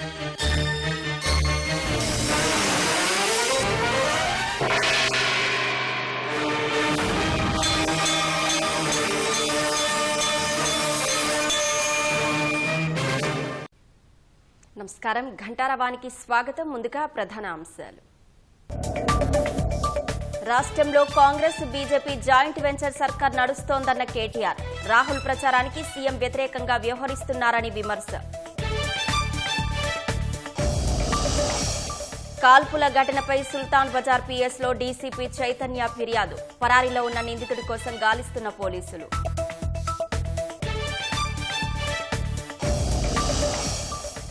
నమస్కారం, ఘంటారవానికి స్వాగతం. ముందుగా ప్రధాన అంశాలు. రాష్ట్రంలో కాంగ్రెస్ బీజేపీ జాయింట్ వెంచర్ సర్కార్ నడుస్తోందన్న కేటీఆర్. రాహుల్ ప్రచారానికి సీఎం వ్యతిరేకంగా వ్యవహరిస్తున్నారని విమర్శ. కాల్పుల ఘటనపై సుల్తాన్ బజార్ పీఎస్లో డీసీపీ చైతన్య ఫిర్యాదు. పరారీలో ఉన్న నిందితుడి కోసం గాలిస్తున్న పోలీసులు.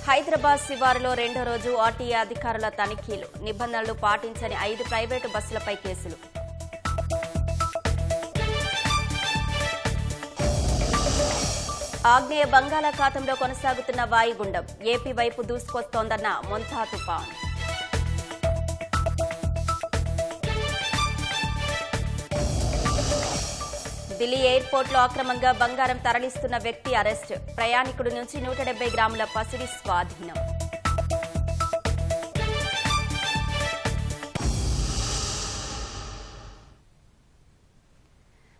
హైదరాబాద్ శివారులో రెండో రోజు ఆర్టీఏ అధికారుల తనిఖీలు. నిబంధనలు పాటించని 5 ప్రైవేటు బస్సులపై కేసులు. ఆగ్నేయ బంగాళాఖాతంలో కొనసాగుతున్న వాయుగుండం. ఏపీ వైపు దూసుకొస్తోందన్న మొంతా తుపాన్. ఢిల్లీ ఎయిర్పోర్ట్లో అక్రమంగా బంగారం తరలిస్తున్న వ్యక్తి అరెస్ట్. ప్రయాణికుడి నుంచి 170 గ్రాముల పసిడి స్వాధీనం.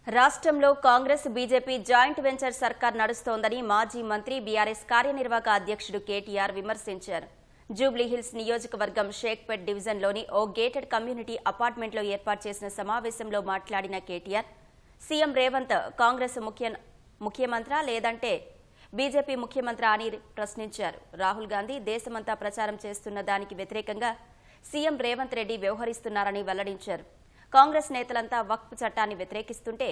రాష్ట్రంలో కాంగ్రెస్ బీజేపీ జాయింట్ వెంచర్ సర్కార్ నడుస్తోందని మాజీ మంత్రి బీఆర్ఎస్ కార్యనిర్వాహక అధ్యక్షుడు కేటీఆర్ విమర్శించారు. జూబ్లీహిల్స్ నియోజకవర్గం షేక్పేట్ డివిజన్లోని ఓ గేటెడ్ కమ్యూనిటీ అపార్ట్మెంట్లో ఏర్పాటు చేసిన సమావేశంలో మాట్లాడిన కేటీఆర్, సీఎం రేవంత్ కాంగ్రెస్ ముఖ్యమంత్రి లేదంటే బీజేపీ ముఖ్యమంత్రి అని ప్రశ్నించారు. రాహుల్ గాంధీ దేశమంతా ప్రచారం చేస్తున్న దానికి వ్యతిరేకంగా సీఎం రేవంత్ రెడ్డి వ్యవహరిస్తున్నారని వెల్లడించారు. కాంగ్రెస్ నేతలంతా వక్ఫ్ చట్టాన్ని వ్యతిరేకిస్తుంటే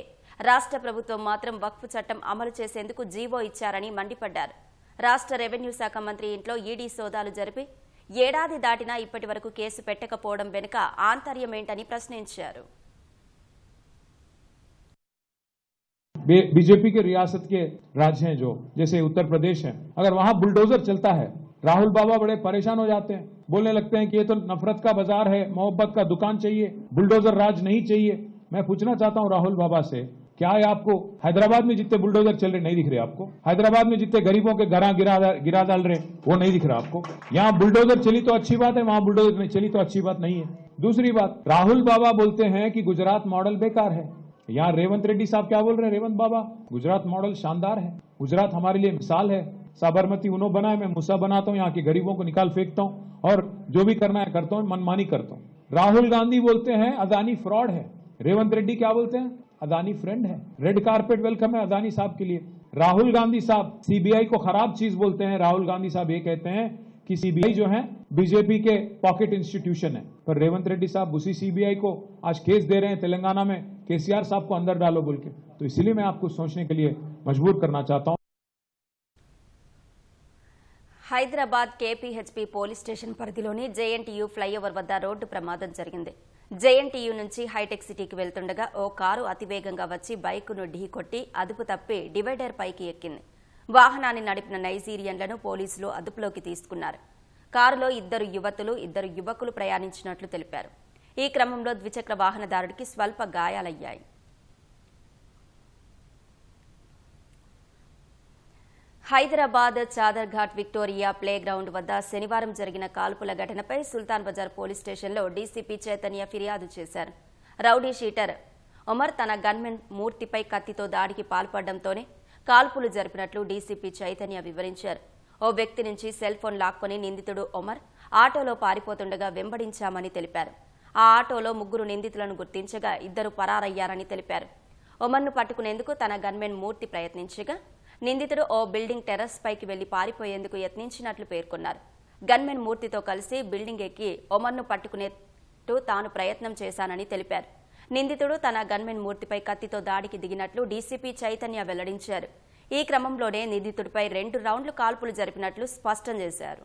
రాష్ట్ర ప్రభుత్వం మాత్రం వక్ఫ్ చట్టం అమలు చేసేందుకు జీవో ఇచ్చారని మండిపడ్డారు. రాష్ట్ర రెవెన్యూ శాఖ మంత్రి ఇంట్లో ఈడీ సోదాలు జరిపి ఏడాది దాటినా ఇప్పటి వరకు కేసు పెట్టకపోవడం వెనుక ఆంతర్యమేంటని ప్రశ్నించారు. बीजेपी के रियासत के राज्य हैं जो जैसे उत्तर प्रदेश है, अगर वहां बुलडोजर चलता है, राहुल बाबा बड़े परेशान हो जाते हैं, बोलने लगते हैं कि ये तो नफरत का बाजार है, मोहब्बत का दुकान चाहिए, बुलडोजर राज नहीं चाहिए। मैं पूछना चाहता हूं राहुल बाबा से, क्या है आपको हैदराबाद में जितने बुलडोजर चल रहे नहीं दिख रहे आपको? हैदराबाद में जितने गरीबों के घर गिरा डाल रहे वो नहीं दिख रहा आपको? यहाँ बुलडोजर चली तो अच्छी बात है, वहां बुलडोजर नहीं चली तो अच्छी बात नहीं है। दूसरी बात, राहुल बाबा बोलते हैं कि गुजरात मॉडल बेकार है। यहाँ रेवंत रेड्डी साहब क्या बोल रहे हैं? रेवंत बाबा, गुजरात मॉडल शानदार है, गुजरात हमारे लिए मिसाल है, साबरमती उन्हों बना है, मैं मूसा बनाता हूँ, यहाँ के गरीबों को निकाल फेंकता हूँ और जो भी करना है करता हूँ, मनमानी करता हूँ। राहुल गांधी बोलते हैं अदानी फ्रॉड है, रेवंत रेड्डी क्या बोलते हैं? अदानी फ्रेंड है। रेड कारपेट वेलकम है अदानी साहब के लिए। राहुल गांधी साहब सीबीआई को खराब चीज बोलते हैं। राहुल गांधी साहब ये कहते हैं कि सीबीआई जो है बीजेपी के पॉकेट इंस्टीट्यूशन है, पर रेवंत रेड्डी साहब उसी सीबीआई को आज केस दे रहे हैं तेलंगाना में, केसीआर साहब को अंदर डालो बोल के। तो इसलिए मैं आपको सोचने के लिए मजबूर करना चाहता हूं। హైదరాబాద్ కేపీహెచ్పీ పోలీస్ స్టేషన్ పరిధిలోని జేఎన్టీయూ ఫ్లైఓవర్ వద్ద రోడ్డు ప్రమాదం జరిగింది. జేఎన్టీయూ నుంచి హైటెక్ సిటీకి వెళ్తుండగా ఓ కారు అతివేగంగా వచ్చి బైకును ఢీకొట్టి అదుపు తప్పి డివైడర్ పైకి ఎక్కింది. వాహనాన్ని నడిపిన నైజీరియన్లను పోలీసులు అదుపులోకి తీసుకున్నారు. కారులో 2 యువతులు 2 యువకులు ప్రయాణించినట్లు తెలిపారు. ఈ క్రమంలో ద్విచక్ర వాహనదారుడికి స్వల్ప గాయాలయ్యాయి. Hyderabad Chadarghat Victoria play ground వద్ద శనివారం జరిగిన కాల్పుల ఘటనపై సుల్తాన్ బజార్ పోలీస్ స్టేషన్లో డీసీపీ చైతన్య ఫిర్యాదు చేశారు. రౌడీ షీటర్ ఒమర్ తన గన్మెన్ మూర్తిపై కత్తితో దాడికి పాల్పడడంతోనే కాల్పులు జరిపినట్లు డీసీపీ చైతన్య వివరించారు. ఓ వ్యక్తి నుంచి సెల్ ఫోన్ లాక్కొని నిందితుడు ఒమర్ ఆటోలో పారిపోతుండగా వెంబడించామని తెలిపారు. ఆ ఆటోలో 3 నిందితులను గుర్తించగా 2 పరారయ్యారని తెలిపారు. ఒమర్ను పట్టుకునేందుకు తన గన్మెన్ మూర్తి ప్రయత్నించగా నిందితుడు ఓ బిల్డింగ్ టెర్రస్ పైకి వెళ్లి పారిపోయేందుకు యత్నించినట్లు పేర్కొన్నారు. గన్మెన్ మూర్తితో కలిసి బిల్డింగ్ ఎక్కి ఒమర్ను పట్టుకునేట్టు తాను ప్రయత్నం చేశానని తెలిపారు. నిందితుడు తన గన్మెన్ మూర్తిపై కత్తితో దాడికి దిగినట్లు డీసీపీ చైతన్య వెల్లడించారు. ఈ క్రమంలోనే నిందితుడిపై 2 రౌండ్లు కాల్పులు జరిపినట్లు స్పష్టం చేశారు.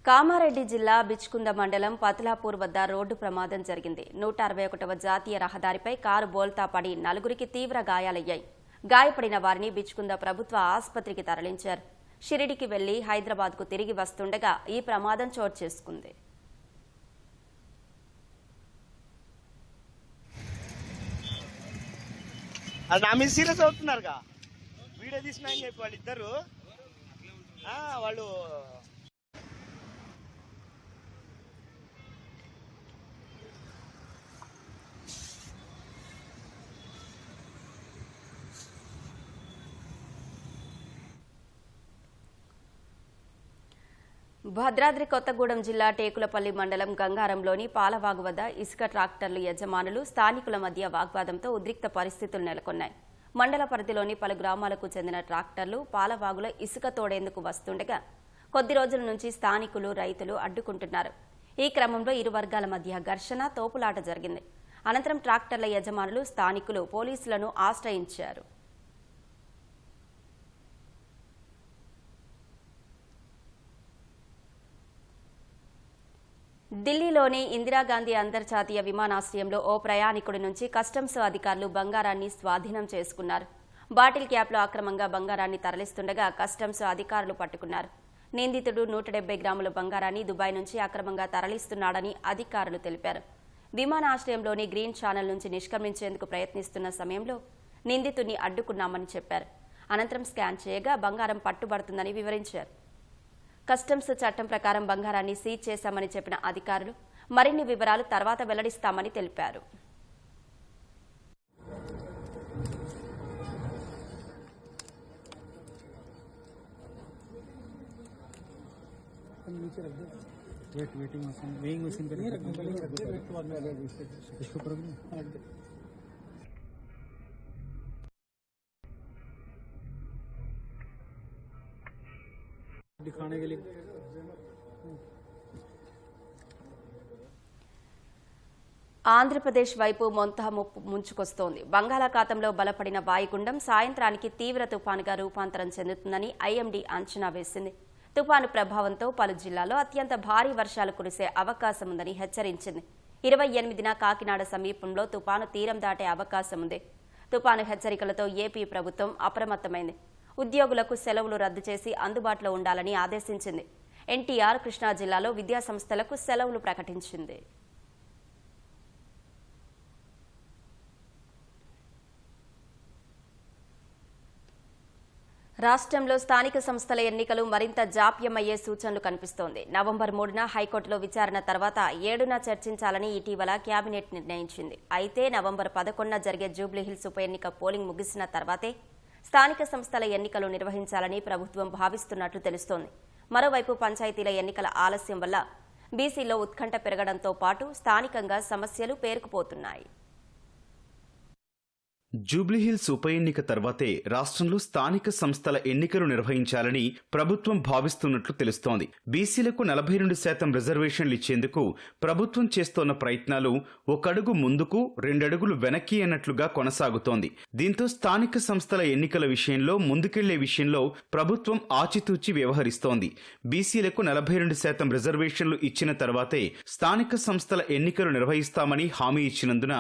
కామారెడ్డి జిల్లా బిచ్కుంద మండలం పతలాపూర్ వద్ద రోడ్డు ప్రమాదం జరిగింది. 161వ జాతీయ రహదారిపై కారు బోల్తా పడి 4గురికి తీవ్ర గాయాలయ్యాయి. గాయపడిన వారిని బిచ్కుంద ప్రభుత్వ ఆసుపత్రికి తరలించారు. షిరిడికి వెళ్లి హైదరాబాద్కు తిరిగి వస్తుండగా ఈ ప్రమాదం చోటు చేసుకుంది. అది నా మీద సీరియస్ అవుతున్నారుగా, వీడియో తీసినా అని చెప్పి వాళ్ళిద్దరు వాళ్ళు భద్రాద్రి కొత్తగూడెం జిల్లా టేకులపల్లి మండలం గంగారంలోని పాలవాగు వద్ద ఇసుక ట్రాక్టర్లు యజమానులు స్థానికుల మధ్య వాగ్వాదంతో ఉద్రిక్త పరిస్థితులు నెలకొన్నాయి. మండల పరిధిలోని పలు గ్రామాలకు చెందిన ట్రాక్టర్లు పాలవాగులో ఇసుక తోడేందుకు వస్తుండగా కొద్ది రోజుల నుంచి స్థానికులు, రైతులు అడ్డుకుంటున్నారు. ఈ క్రమంలో ఇరు వర్గాల మధ్య ఘర్షణ, తోపులాట జరిగింది. అనంతరం ట్రాక్టర్ల యజమానులు, స్థానికులు పోలీసులను ఆశ్రయించారు. ఢిల్లీలోని ఇందిరాగాంధీ అంతర్జాతీయ విమానాశ్రయంలో ఓ ప్రయాణికుడి నుంచి కస్టమ్స్ అధికారులు బంగారాన్ని స్వాధీనం చేసుకున్నారు. బాటిల్ క్యాప్లో అక్రమంగా బంగారాన్ని తరలిస్తుండగా కస్టమ్స్ అధికారులు పట్టుకున్నారు. నిందితుడు 170 గ్రాముల బంగారాన్ని దుబాయ్ నుంచి అక్రమంగా తరలిస్తున్నాడని అధికారులు తెలిపారు. విమానాశ్రయంలోని గ్రీన్ ఛానల్ నుంచి నిష్క్రమించేందుకు ప్రయత్నిస్తున్న సమయంలో నిందితుడిని అడ్డుకున్నామని చెప్పారు. అనంతరం స్కాన్ చేయగా బంగారం పట్టుబడుతుందని వివరించారు. కస్టమ్స్ చట్టం ప్రకారం బంగారాన్ని సీజ్ చేశామని చెప్పిన అధికారులు మరిన్ని వివరాలు తర్వాత వెల్లడిస్తామని తెలిపారు. दिखाने के लिए ఆంధ్రప్రదేశ్ వైపు మొంత ముప్పు ముంచుకొస్తోంది. బంగాళాఖాతంలో బలపడిన వాయుగుండం సాయంత్రానికి తీవ్ర తుపానుగా రూపాంతరం చెందుతుందని ఐఎండీ అంచనా వేసింది. తుపాను ప్రభావంతో పలు జిల్లాల్లో అత్యంత భారీ వర్షాలు కురిసే అవకాశం ఉందని హెచ్చరించింది. 28న కాకినాడ సమీపంలో తుపాను తీరం దాటే అవకాశం ఉంది. తుపాను హెచ్చరికలతో ఏపీ ప్రభుత్వం అప్రమత్తమైంది. ఉద్యోగులకు సెలవులు రద్దు చేసి అందుబాటులో ఉండాలని ఆదేశించింది. ఎన్టీఆర్, కృష్ణా జిల్లాలో విద్యాసంస్థలకు సెలవులు ప్రకటించింది. రాష్ట్రంలో స్థానిక సంస్థల ఎన్నికలు మరింత జాప్యమయ్యే సూచనలు కనిపిస్తోంది. నవంబర్ 3న హైకోర్టులో విచారణ తర్వాత 7న చర్చించాలని ఇటీవల కేబినెట్ నిర్ణయించింది. అయితే నవంబర్ 11న జరిగే జూబ్లీహిల్స్ ఉప ఎన్నిక పోలింగ్ ముగిసిన తర్వాతే స్థానిక సంస్థల ఎన్నికలు నిర్వహించాలని ప్రభుత్వం భావిస్తున్నట్లు తెలుస్తోంది. మరోవైపు పంచాయతీల ఎన్నికల ఆలస్యం వల్ల బీసీలో ఉత్కంఠ పెరగడంతో పాటు స్థానికంగా సమస్యలు పేరుకుపోతున్నాయి. జూబ్లీహిల్స్ ఉప ఎన్నిక తర్వాతే రాష్ట్రంలో స్థానిక సంస్థల ఎన్నికలు నిర్వహించాలని ప్రభుత్వం భావిస్తున్నట్లు తెలుస్తోంది. బీసీలకు 42% రిజర్వేషన్లు ఇచ్చేందుకు ప్రభుత్వం చేస్తోన్న ప్రయత్నాలు ఒకడుగు ముందుకు 2 అడుగులు వెనక్కి అన్నట్లుగా కొనసాగుతోంది. దీంతో స్థానిక సంస్థల ఎన్నికల విషయంలో ముందుకెళ్లే విషయంలో ప్రభుత్వం ఆచితూచి వ్యవహరిస్తోంది. బీసీలకు 42% రిజర్వేషన్లు ఇచ్చిన తర్వాతే స్థానిక సంస్థల ఎన్నికలు నిర్వహిస్తామని హామీ ఇచ్చినందున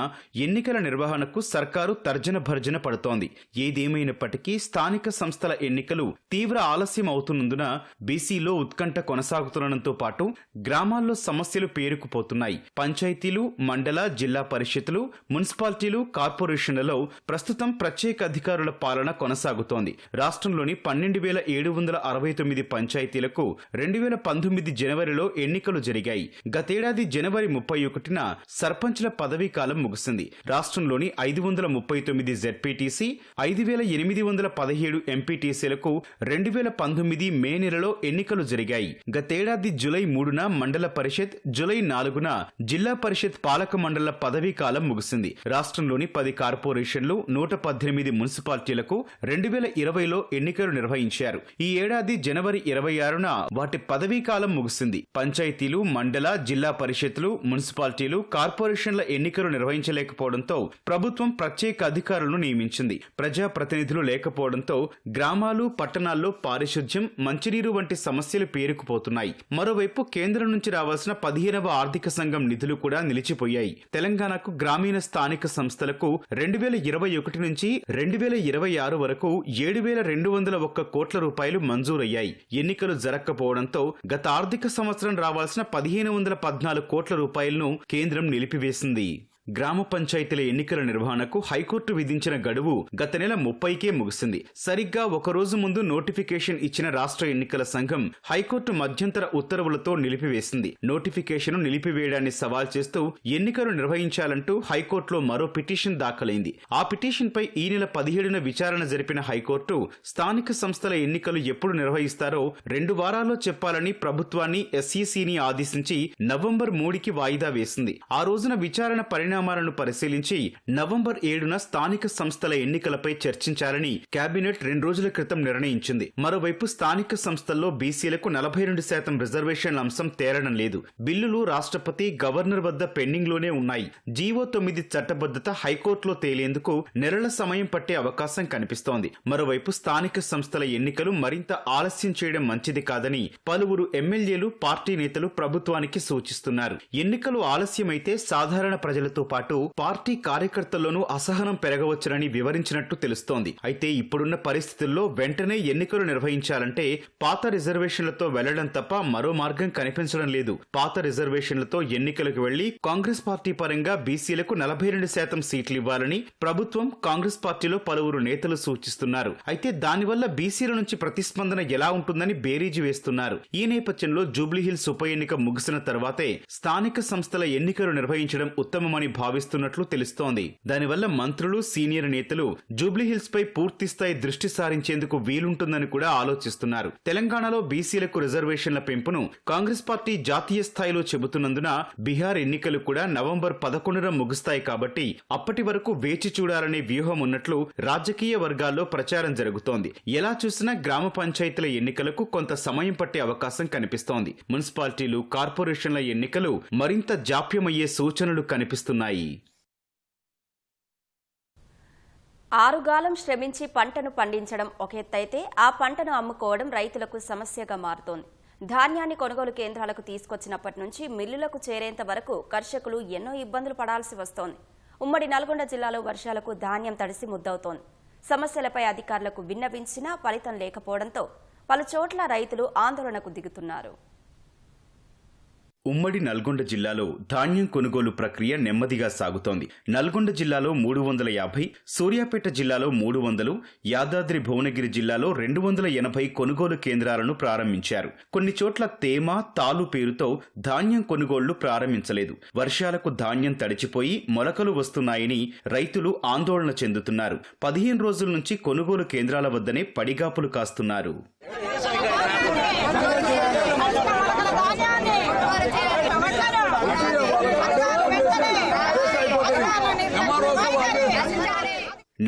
ఎన్నికల నిర్వహణకు సర్కారు భర్జన పడుతోంది. ఏదేమైనప్పటికీ స్థానిక సంస్థల ఎన్నికలు తీవ్ర ఆలస్యం అవుతున్నందున బీసీలో ఉత్కంఠ కొనసాగుతుండటంతో పాటు గ్రామాల్లో సమస్యలు పేరుకుపోతున్నాయి. పంచాయతీలు, మండల, జిల్లా పరిషత్లు, మున్సిపాలిటీలు, కార్పొరేషన్లలో ప్రస్తుతం ప్రత్యేక అధికారుల పాలన కొనసాగుతోంది. రాష్ట్రంలోని 12,769 పంచాయతీలకు 2019 జనవరిలో ఎన్నికలు జరిగాయి. గతేడాది జనవరి 31న సర్పంచ్ల పదవీ కాలం ముగిసింది. రాష్ట్రంలోని 539 జెడ్పీటీసీ, 5,817 ఎంపీటీసీలకు 2019 మే నెలలో ఎన్నికలు జరిగాయి. గతేడాది జూలై 3న మండల పరిషత్, జూలై 4న జిల్లా పరిషత్ పాలక మండళ్ల పదవీ కాలం ముగిసింది. రాష్ట్రంలోని 10 కార్పొరేషన్లు, 118 మున్సిపాలిటీలకు 2020లో ఎన్నికలు నిర్వహించారు. ఈ ఏడాది జనవరి 26న వాటి పదవీ కాలం ముగిసింది. పంచాయతీలు, మండల, జిల్లా పరిషత్లు, మున్సిపాలిటీలు, కార్పొరేషన్ల ఎన్నికలు నిర్వహించలేకపోవడంతో ప్రభుత్వం ప్రత్యేక అధికారులను నియమించింది. ప్రజాప్రతినిధులు లేకపోవడంతో గ్రామాలు, పట్టణాల్లో పారిశుధ్యం, మంచినీరు వంటి సమస్యలు పేరుకుపోతున్నాయి. మరోవైపు కేంద్రం నుంచి రావాల్సిన 15వ ఆర్థిక సంఘం నిధులు కూడా నిలిచిపోయాయి. తెలంగాణకు గ్రామీణ స్థానిక సంస్థలకు 2021 నుంచి 2026 వరకు 7,201 కోట్ల రూపాయలు మంజూరయ్యాయి. ఎన్నికలు జరగకపోవడంతో గత ఆర్థిక సంవత్సరం రావాల్సిన 1,514 కోట్ల రూపాయలను కేంద్రం నిలిపివేసింది. గ్రామ పంచాయతీల ఎన్నికల నిర్వహణకు హైకోర్టు విధించిన గడువు గత నెల 30కే ముగిసింది. సరిగ్గా ఒక రోజు ముందు నోటిఫికేషన్ ఇచ్చిన రాష్ట్ర ఎన్నికల సంఘం హైకోర్టు మధ్యంతర ఉత్తర్వులతో నిలిపివేసింది. నోటిఫికేషన్ నిలిపివేయడాన్ని సవాల్ చేస్తూ ఎన్నికలు నిర్వహించాలంటూ హైకోర్టులో మరో పిటిషన్ దాఖలైంది. ఆ పిటిషన్పై ఈ నెల 17న విచారణ జరిపిన హైకోర్టు స్థానిక సంస్థల ఎన్నికలు ఎప్పుడు నిర్వహిస్తారో 2 వారాల్లో చెప్పాలని ప్రభుత్వాన్ని, ఎస్ఈసీని ఆదేశించి నవంబర్ 3కి వాయిదా వేసింది. ఆ రోజున విచారణ పరిణామాలను పరిశీలించి నవంబర్ 7న స్థానిక సంస్థల ఎన్నికలపై చర్చించాలని కేబినెట్ 2 రోజుల క్రితం నిర్ణయించింది. మరోవైపు స్థానిక సంస్థల్లో బీసీలకు 42% రిజర్వేషన్ల అంశం తేలడం లేదు. బిల్లులు రాష్ట్రపతి, గవర్నర్ వద్ద పెండింగ్లోనే ఉన్నాయి. జీవో 9 చట్టబద్ధత హైకోర్టులో తేలేందుకు నెలల సమయం పట్టే అవకాశం కనిపిస్తోంది. మరోవైపు స్థానిక సంస్థల ఎన్నికలు మరింత ఆలస్యం చేయడం మంచిది కాదని పలువురు ఎమ్మెల్యేలు, పార్టీ నేతలు ప్రభుత్వానికి సూచిస్తున్నారు. ఎన్నికలు ఆలస్యమైతే సాధారణ ప్రజలతో పాటు పార్టీ కార్యకర్తల్లోనూ అసహనం పెరగవచ్చునని వివరించినట్టు తెలుస్తోంది. అయితే ఇప్పుడున్న పరిస్థితుల్లో వెంటనే ఎన్నికలు నిర్వహించాలంటే పాత రిజర్వేషన్లతో వెళ్లడం తప్ప మరో మార్గం కనిపించడం లేదు. పాత రిజర్వేషన్లతో ఎన్నికలకు వెళ్లి కాంగ్రెస్ పార్టీ పరంగా బీసీలకు 42% సీట్లు ఇవ్వాలని ప్రభుత్వం, కాంగ్రెస్ పార్టీలో పలువురు నేతలు సూచిస్తున్నారు. అయితే దానివల్ల బీసీల నుంచి ప్రతిస్పందన ఎలా ఉంటుందని బేరీజు వేస్తున్నారు. ఈ నేపథ్యంలో జూబ్లీహిల్స్ ఉప ఎన్నిక ముగిసిన తర్వాతే స్థానిక సంస్థల ఎన్నికలు నిర్వహించడం ఉత్తమమని భావిస్తున్నట్లు తెలుస్తోంది. దానివల్ల మంత్రులు, సీనియర్ నేతలు జూబ్లీహిల్స్ పై పూర్తిస్థాయి దృష్టి సారించేందుకు వీలుంటుందని కూడా ఆలోచిస్తున్నారు. తెలంగాణలో బీసీలకు రిజర్వేషన్ల పెంపును కాంగ్రెస్ పార్టీ జాతీయ స్థాయిలో చెబుతున్నందున బీహార్ ఎన్నికలు కూడా నవంబర్ 11న ముగుస్తాయి కాబట్టి అప్పటి వరకు వేచి చూడాలనే వ్యూహం ఉన్నట్లు రాజకీయ వర్గాల్లో ప్రచారం జరుగుతోంది. ఎలా చూసినా గ్రామ పంచాయతీల ఎన్నికలకు కొంత సమయం పట్టే అవకాశం కనిపిస్తోంది. మున్సిపాలిటీలు, కార్పొరేషన్ల ఎన్నికలు మరింత జాప్యమయ్యే సూచనలు కనిపిస్తున్నాయి. ఆరుగాలం శ్రమించి పంటను పండించడం ఒక ఎత్తైతే ఆ పంటను అమ్ముకోవడం రైతులకు సమస్యగా మారుతోంది. ధాన్యాన్ని కొనుగోలు కేంద్రాలకు తీసుకొచ్చినప్పటి నుంచి మిల్లులకు చేరేంత వరకు కర్షకులు ఎన్నో ఇబ్బందులు పడాల్సి వస్తోంది. ఉమ్మడి నల్గొండ జిల్లాలో వర్షాలకు ధాన్యం తడిసి ముద్దవుతోంది. సమస్యలపై అధికారులకు విన్నవించినా ఫలితం లేకపోవడంతో పలు చోట్ల రైతులు ఆందోళనకు దిగుతున్నారు. ఉమ్మడి నల్గొండ జిల్లాలో ధాన్యం కొనుగోలు ప్రక్రియ నెమ్మదిగా సాగుతోంది. నల్గొండ జిల్లాలో 350, సూర్యాపేట జిల్లాలో 300, యాదాద్రి భువనగిరి జిల్లాలో 280 కొనుగోలు కేంద్రాలను ప్రారంభించారు. కొన్ని చోట్ల తేమ, తాలు పేరుతో ధాన్యం కొనుగోళ్లు ప్రారంభించలేదు. వర్షాలకు ధాన్యం తడిచిపోయి మొలకలు వస్తున్నాయని రైతులు ఆందోళన చెందుతున్నారు. 15 రోజుల నుంచి కొనుగోలు కేంద్రాల వద్దనే పడిగాపులు కాస్తున్నారు.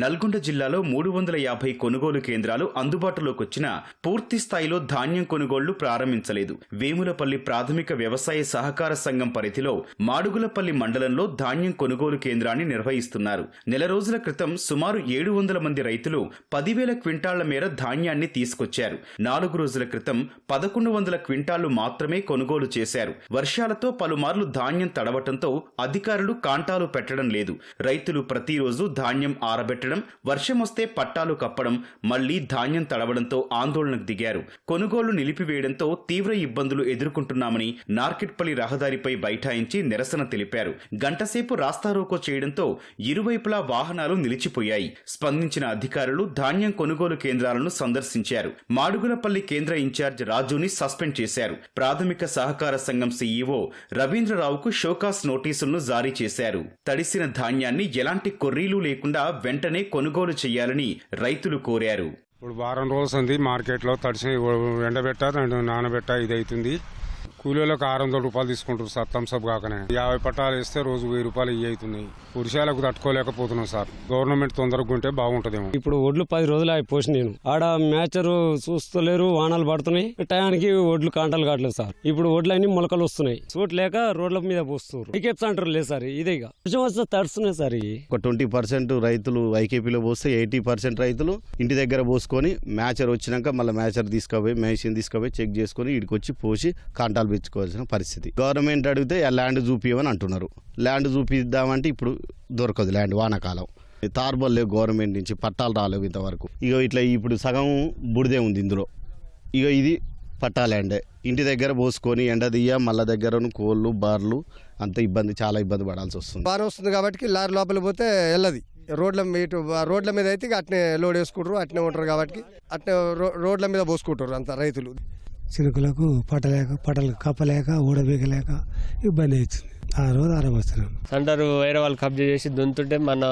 నల్గొండ జిల్లాలో 350 కొనుగోలు కేంద్రాలు అందుబాటులోకి వచ్చినా పూర్తి స్థాయిలో ధాన్యం కొనుగోళ్లు ప్రారంభించలేదు. వేములపల్లి ప్రాథమిక వ్యవసాయ సహకార సంఘం పరిధిలో మాడుగులపల్లి మండలంలో ధాన్యం కొనుగోలు కేంద్రాన్ని నిర్వహిస్తున్నారు. నెల రోజుల క్రితం సుమారు 700 మంది రైతులు 10,000 క్వింటాళ్ల మేర ధాన్యాన్ని తీసుకొచ్చారు. 4 రోజుల క్రితం 1100 క్వింటాళ్లు మాత్రమే కొనుగోలు చేశారు. వర్షాలతో పలుమార్లు ధాన్యం తడవటంతో అధికారులు కాంటాలు పెట్టడం లేదు. రైతులు ప్రతిరోజు ధాన్యం ఆరబెట్టడం, వర్షం వస్తే పట్టాలు కప్పడం, మళ్లీ ధాన్యం తడవడంతో ఆందోళనకు దిగారు. కొనుగోలు నిలిపివేయడంతో తీవ్ర ఇబ్బందులు ఎదుర్కొంటున్నామని నార్కెట్పల్లి రహదారిపై బైఠాయించి నిరసన తెలిపారు. గంటసేపు రాస్తారోకో చేయడంతో ఇరువైపులా వాహనాలు నిలిచిపోయాయి. స్పందించిన అధికారులు ధాన్యం కొనుగోలు కేంద్రాలను సందర్శించారు. మాడుగులపల్లి కేంద్ర ఇన్ఛార్జ్ రాజుని సస్పెండ్ చేశారు. ప్రాథమిక సహకార సంఘం సీఈఓ రవీంద్రరావుకు షోకాస్ నోటీసులను జారీ చేశారు. తడిసిన ధాన్యాన్ని ఎలాంటి కొర్రీలు లేకుండా వెంటనే కొనుగోలు చేయాలని రైతులు కోరారు. ఇప్పుడు వారం రోజులు మార్కెట్లో తడిసి ఎండబెట్టా, నానబెట్టా, ఇది అవుతుంది. కూలీలకు 600 రూపాయలు తీసుకుంటారు సార్. థమ్స్అప్ కాకనే 50 పట్టాలు వేస్తే రోజు 1000 రూపాయలు ఇవి అవుతున్నాయి. వర్షాలకు తట్టుకోలేకపోతున్నాం సార్. గవర్నమెంట్ తొందరగా ఉంటే బాగుంటదేమో. ఇప్పుడు ఒడ్లు 10 రోజులు అయిపోయి నేను ఆడ మ్యాచరు చూస్తలేరు, వానలు పడుతున్నాయి. టయానికి ఒడ్లు కాంటలు కావట్లేదు సార్. ఇప్పుడు ఒడ్లన్నీ మొలకలు వస్తున్నాయి. చోటు లేక రోడ్ల మీద పోస్తున్నారు. ఐకేప్స్ అంటారు లేదు సార్. ఇదేగా వర్షం వస్తే తడుస్తున్నాయి సార్. ఒక 20% రైతులు ఐకేపీలో పోస్తే 80% రైతులు ఇంటి దగ్గర పోసుకొని మ్యాచర్ వచ్చినాక మళ్ళీ మ్యాచర్ తీసుకుపోయి మెషిన్ తీసుకుపోయి చెక్ చేసుకుని ఇడికి వచ్చి పోసి కాంటాలు పెంచుకోవాల్సిన పరిస్థితి. గవర్నమెంట్ అడిగితే ల్యాండ్ చూపియమని అంటున్నారు. ల్యాండ్ చూపిద్దామంటే ఇప్పుడు దొరకదు ల్యాండ్. వానాకాలం తార్బల్ లేవు, గవర్నమెంట్ నుంచి పట్టాలు రాలేవు ఇంతవరకు. ఇక ఇట్లా ఇప్పుడు సగం బుడిదే ఉంది ఇందులో. ఇక ఇది పట్టాలండే ఇంటి దగ్గర పోసుకొని ఎండదీయ మళ్ళా దగ్గర కోళ్ళు బార్లు అంత ఇబ్బంది, చాలా ఇబ్బంది పడాల్సి వస్తుంది. వారం వస్తుంది కాబట్టి లారీ లోపలికి పోతే వెళ్ళదు. రోడ్ల మీద అయితే అట్నే లోడ్ వేసుకుంటారు, అట్నే ఉంటారు కాబట్టి అట్నే రోడ్ల మీద పోసుకుంటారు అంత రైతులు. చినుకులకు పట్టలు కప్పలేక ఊడబీగలేక ఇబ్బంది అవుతుంది. ఆ రోజు ఆరబోస్తున్నాం. సెంటర్ వేరే వాళ్ళు కబ్జా చేసి దున్నుతుంటే మన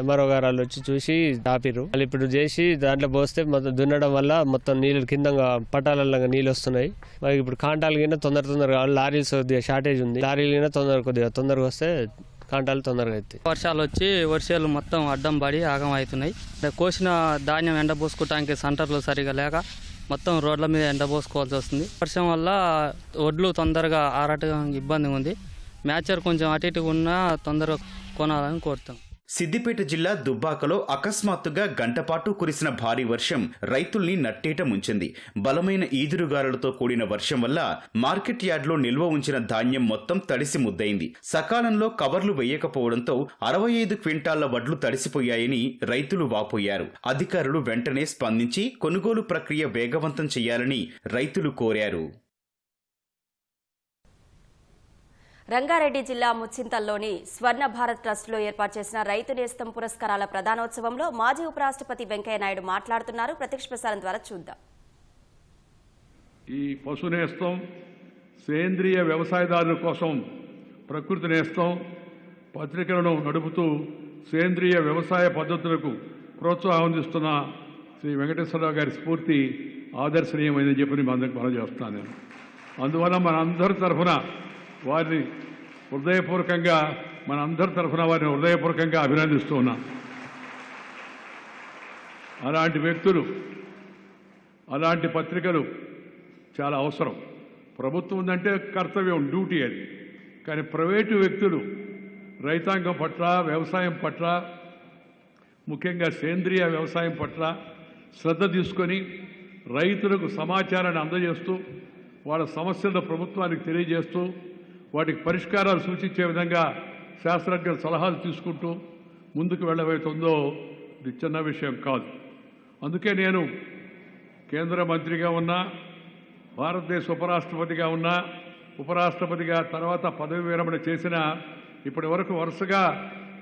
ఎంఆర్ఓ గారు వాళ్ళు వచ్చి చూసి ఆపిరు. వాళ్ళు ఇప్పుడు చేసి దాంట్లో పోస్తే మొత్తం దున్నడం వల్ల మొత్తం నీళ్ళు కింద పట్టాలలో నీళ్ళు వస్తున్నాయి. మరి ఇప్పుడు కాంటాలు కింద తొందరగా కావాలి. లారీస్ కొద్దిగా షార్టేజ్ ఉంది. లారీలు కింద తొందరగా వస్తే కాంటాలు తొందరగా అవుతాయి. వర్షాలు వచ్చి వర్షాలు మొత్తం అడ్డం పడి ఆగం అవుతున్నాయి. కోసిన ధాన్యం ఎండబోసుకోవడానికి సెంటర్లు సరిగా లేక మొత్తం రోడ్ల మీద ఎండబోసుకోవాల్సి వస్తుంది. వర్షం వల్ల ఒడ్లు తొందరగా ఆరటం ఇబ్బంది ఉంది. మ్యాచర్ కొంచెం అటు ఇటుగా ఉన్నా తొందరగా కొనాలని కోరుతాం. సిద్దిపేట జిల్లా దుబ్బాకలో అకస్మాత్తుగా గంటపాటు కురిసిన భారీ వర్షం రైతుల్ని నట్టేట ముంచింది. బలమైన ఈదురుగాలులతో కూడిన వర్షం వల్ల మార్కెట్ యార్డ్లో నిల్వ ఉంచిన ధాన్యం మొత్తం తడిసి ముద్దయింది. సకాలంలో కవర్లు వేయకపోవడంతో 65 క్వింటాళ్ల వడ్లు తడిసిపోయాయని రైతులు వాపోయారు. అధికారులు వెంటనే స్పందించి కొనుగోలు ప్రక్రియ వేగవంతం చేయాలని రైతులు కోరారు. రంగారెడ్డి జిల్లా ముచ్చింతల్లోని స్వర్ణ భారత్ ట్రస్టులో ఏర్పాటు చేసిన రైతు నేస్తం పురస్కారాల ప్రధానోత్సవంలో మాజీ ఉపరాష్ట్రపతి వెంకయ్యనాయుడు మాట్లాడుతున్నారు. ప్రత్యక్ష ప్రసారం ద్వారా చూద్దాం. ఈ పశు నేస్తం, సేంద్రియ వ్యవసాయదారుల కోసం ప్రకృతి నేస్తం పత్రికలను నడుపుతూ సేంద్రియ వ్యవసాయ పద్ధతులకు ప్రోత్సాహం అందిస్తున్న శ్రీ వెంకటేశ్వరరావు గారి స్ఫూర్తి ఆదర్శనీయమైందని చెప్పి మనం చేస్తున్నాను నేను. అందువల్ల మనందరి తరఫున వారిని హృదయపూర్వకంగా అభినందిస్తూ ఉన్నాం. అలాంటి వ్యక్తులు, అలాంటి పత్రికలు చాలా అవసరం. ప్రభుత్వం ఉందంటే కర్తవ్యం, డ్యూటీ అది. కానీ ప్రైవేటు వ్యక్తులు రైతాంగం పట్ల, వ్యవసాయం పట్ల, ముఖ్యంగా సేంద్రియ వ్యవసాయం పట్ల శ్రద్ధ తీసుకొని రైతులకు సమాచారాన్ని అందజేస్తూ వాళ్ళ సమస్యలను ప్రభుత్వానికి తెలియజేస్తూ వాటికి పరిష్కారాలు సూచించే విధంగా శాస్త్రజ్ఞుల సలహాలు తీసుకుంటూ ముందుకు వెళ్ళబోతుందో ఇది చిన్న విషయం కాదు. అందుకే నేను కేంద్ర మంత్రిగా ఉన్నా, భారతదేశ ఉపరాష్ట్రపతిగా ఉన్నా, ఉపరాష్ట్రపతిగా తర్వాత పదవి విరమణ చేసిన ఇప్పటి వరకు వరుసగా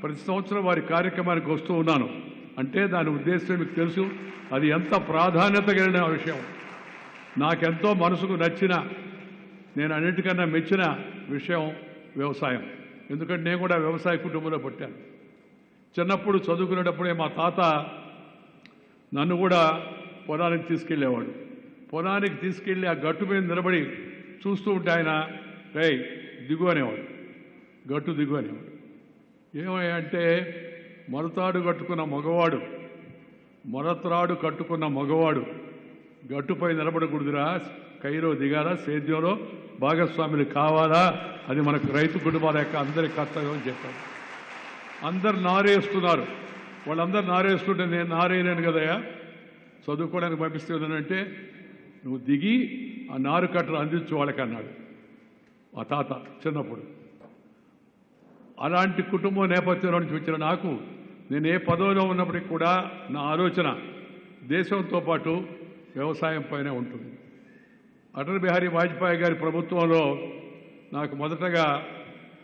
ప్రతి సంవత్సరం వారి కార్యక్రమానికి వస్తూ ఉన్నాను. అంటే దాని ఉద్దేశం మీకు తెలుసు, అది ఎంత ప్రాధాన్యత కలిగిన విషయం. నాకెంతో మనసుకు నచ్చిన, నేను అన్నిటికన్నా మెచ్చిన విషయం వ్యవసాయం. ఎందుకంటే నేను కూడా వ్యవసాయ కుటుంబంలో పుట్టాను. చిన్నప్పుడు చదువుకునేటప్పుడే మా తాత నన్ను కూడా పొలానికి తీసుకెళ్ళేవాడు. పొలానికి తీసుకెళ్ళి ఆ గట్టు మీద నిలబడి చూస్తూ ఉంటే ఆయన దిగు అనేవాడు, గట్టు దిగు అనేవాడు. ఏమంటే మొలతాడు కట్టుకున్న మగవాడు గట్టుపై నిలబడకూడదురా, కైలో దిగారా, సేద్యంలో భాగస్వాములు కావాలా, అది మనకు రైతు కుటుంబాల యొక్క అందరి కర్తవ్యం అని చెప్పారు. అందరు నారేస్తున్నారు. వాళ్ళందరూ నారేస్తుంటే నేను నారేయలేను కదయ్యా, చదువుకోవడానికి పంపిస్తున్నానంటే నువ్వు దిగి ఆ నారు కట్టలు అందించు వాళ్ళకి అన్నాడు ఆ తాత చిన్నప్పుడు. అలాంటి కుటుంబ నేపథ్యంలో నుంచి వచ్చిన నాకు, నేను ఏ పదవిలో ఉన్నప్పటికీ కూడా నా ఆలోచన దేశంతో పాటు వ్యవసాయం పైనే ఉంటుంది. అటల్ బిహారీ వాజ్పేయి గారి ప్రభుత్వంలో నాకు మొదటగా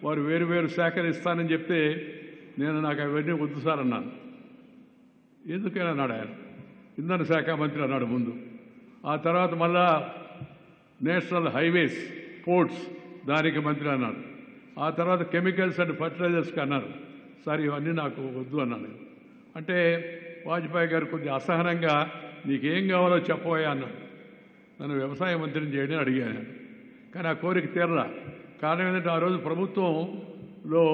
వారు వేరు శాఖలు ఇస్తానని చెప్తే నాకు అవన్నీ వద్దు సార్ అన్నాను. ఎందుకని అన్నాడు ఆయన. ఇంధన శాఖ మంత్రి అన్నాడు ముందు. ఆ తర్వాత మళ్ళా నేషనల్ హైవేస్, పోర్ట్స్ దానికి మంత్రి అన్నాడు. ఆ తర్వాత కెమికల్స్ అండ్ ఫర్టిలైజర్స్కి అన్నారు. సార్ ఇవన్నీ నాకు వద్దు అన్నాను. అంటే వాజ్పేయి గారు కొద్దిగా అసహనంగా నీకేం కావాలో చెప్పబోయా అన్నాడు. నన్ను వ్యవసాయ మంత్రిని చేయడం అడిగాను. కానీ ఆ కోరిక తీరలా. కారణం ఏంటంటే ఆ రోజు ప్రభుత్వంలో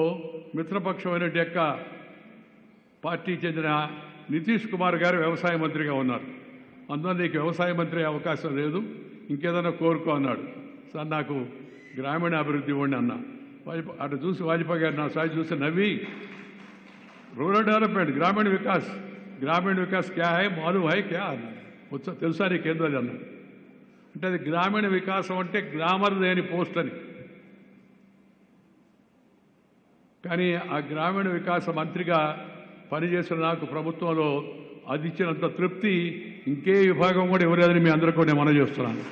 మిత్రపక్షమైన యొక్క పార్టీ చెందిన నితీష్ కుమార్ గారు వ్యవసాయ మంత్రిగా ఉన్నారు. అందువల్ల నీకు వ్యవసాయ మంత్రి అవకాశం లేదు, ఇంకేదైనా కోరుకో అన్నాడు. సార్ నాకు గ్రామీణ అభివృద్ధి ఇవ్వండి అన్నా. అటు చూసి వాజ్పేయి గారు నా సాయి చూసి నవ్వి, రూరల్ డెవలప్మెంట్, గ్రామీణ వికాస్ క్యా హై, మాలూమ్ హై క్యా అన్నాడు. తెలుసా నీకేందో అది అన్నాడు. అంటే అది గ్రామీణ వికాసం అంటే గ్రామర్ లేని పోస్ట్ అని. కానీ ఆ గ్రామీణ వికాస మంత్రిగా పనిచేసిన నాకు ప్రభుత్వంలో అది ఇచ్చినంత తృప్తి ఇంకే విభాగం కూడా ఎవరేదని మీ అందరికీ నేను మనం చేస్తున్నాను.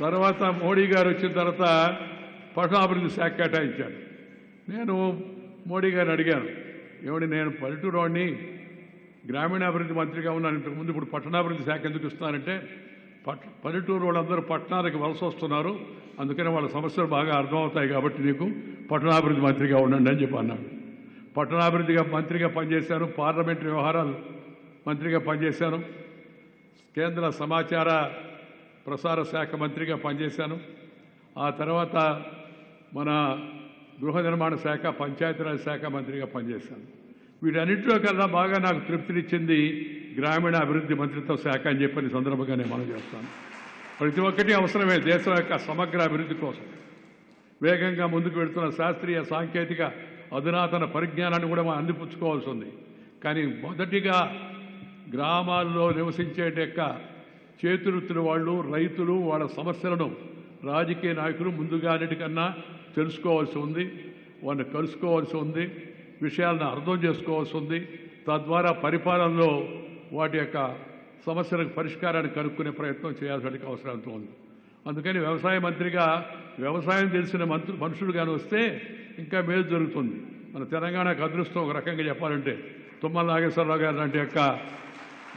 తర్వాత మోడీ గారు వచ్చిన తర్వాత పట్టణాభివృద్ధి శాఖ కేటాయించాడు. నేను మోడీ గారిని అడిగాను, ఏమండి నేను పల్లెటూరు వాడిని, గ్రామీణాభివృద్ధి మంత్రిగా ఉన్నాను ఇంతకుముందు, ఇప్పుడు పట్టణాభివృద్ధి శాఖ ఎందుకు ఇస్తున్నానంటే పల్లెటూరు వాళ్ళందరూ పట్టణాలకు వలస వస్తున్నారు, అందుకని వాళ్ళ సమస్యలు బాగా అర్థమవుతాయి కాబట్టి నీకు పట్టణాభివృద్ధి మంత్రిగా ఉండండి అని చెప్పి అన్నాడు. పట్టణాభివృద్ధిగా మంత్రిగా పనిచేశాను, పార్లమెంటరీ వ్యవహారాలు మంత్రిగా పనిచేశాను, కేంద్ర సమాచార ప్రసార శాఖ మంత్రిగా పనిచేశాను, ఆ తర్వాత మన గృహ నిర్మాణ శాఖ పంచాయతీరాజ్ శాఖ మంత్రిగా పనిచేశాను. వీటన్నింటిలో కన్నా బాగా నాకు తృప్తినిచ్చింది గ్రామీణ అభివృద్ధి మంత్రిత్వ శాఖ అని చెప్పని సందర్భంగా నేను మనం చేస్తాను. ప్రతి ఒక్కటి అవసరమే దేశం యొక్క సమగ్ర అభివృద్ధి కోసం. వేగంగా ముందుకు వెళుతున్న శాస్త్రీయ సాంకేతిక అధునాతన పరిజ్ఞానాన్ని కూడా మనం అందిపుచ్చుకోవాల్సి ఉంది. కానీ మొదటిగా గ్రామాల్లో నివసించే చేతివృత్తుల వాళ్ళు, రైతులు, వాళ్ళ సమస్యలను రాజకీయ నాయకులు ముందుగా అన్నిటికన్నా తెలుసుకోవాల్సి ఉంది, వాళ్ళని కలుసుకోవాల్సి ఉంది, విషయాలను అర్థం చేసుకోవాల్సి ఉంది. తద్వారా పరిపాలనలో వాటి యొక్క సమస్యలకు పరిష్కారాన్ని కనుక్కునే ప్రయత్నం చేయాల్సిన అవసరం ఉంది. అందుకని వ్యవసాయ మంత్రిగా వ్యవసాయం తెలిసిన మనుషులుగానే వస్తే ఇంకా మేలు జరుగుతుంది. మన తెలంగాణకు అదృష్టం ఒక రకంగా చెప్పాలంటే తుమ్మల నాగేశ్వరరావు గారు లాంటి యొక్క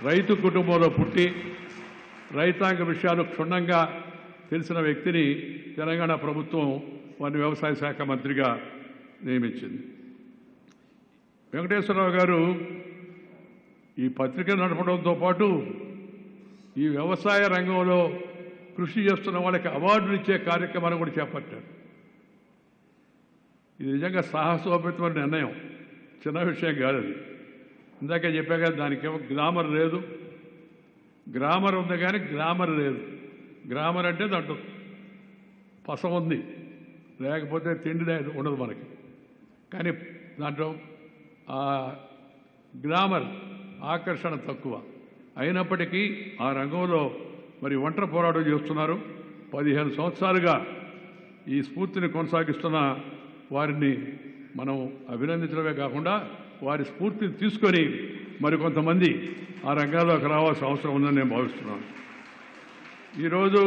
రైతు కుటుంబంలో పుట్టి రైతాంగ విషయాలు క్షుణ్ణంగా తెలిసిన వ్యక్తిని తెలంగాణ ప్రభుత్వం వారిని వ్యవసాయ శాఖ మంత్రిగా నియమించింది. వెంకటేశ్వరరావు గారు ఈ పత్రిక నడపడంతో పాటు ఈ వ్యవసాయ రంగంలో కృషి చేస్తున్న వాళ్ళకి అవార్డులు ఇచ్చే కార్యక్రమాన్ని కూడా చేపట్టారు. ఇది నిజంగా సాహసోపేతమైన నిర్ణయం, చిన్న విషయం కాదు అది. ఇందాక చెప్పా కదా, దానికేమో గ్లామర్ లేదు, గ్రామర్ ఉంది కానీ గ్లామర్ లేదు. గ్రామర్ అంటే దాంట్లో పస ఉంది, లేకపోతే తిండి ఉండదు మనకి. కానీ దాంట్లో గ్లామర్ ఆకర్షణ తక్కువ. అయినప్పటికీ ఆ రంగంలో మరి ఒంటరి పోరాటం చేస్తున్నారు. 15 సంవత్సరాలుగా ఈ స్ఫూర్తిని కొనసాగిస్తున్న వారిని మనం అభినందించడమే కాకుండా వారి స్ఫూర్తిని తీసుకొని మరికొంతమంది ఆ రంగాల్లోకి రావాల్సిన అవసరం ఉందని నేను భావిస్తున్నాను. ఈరోజు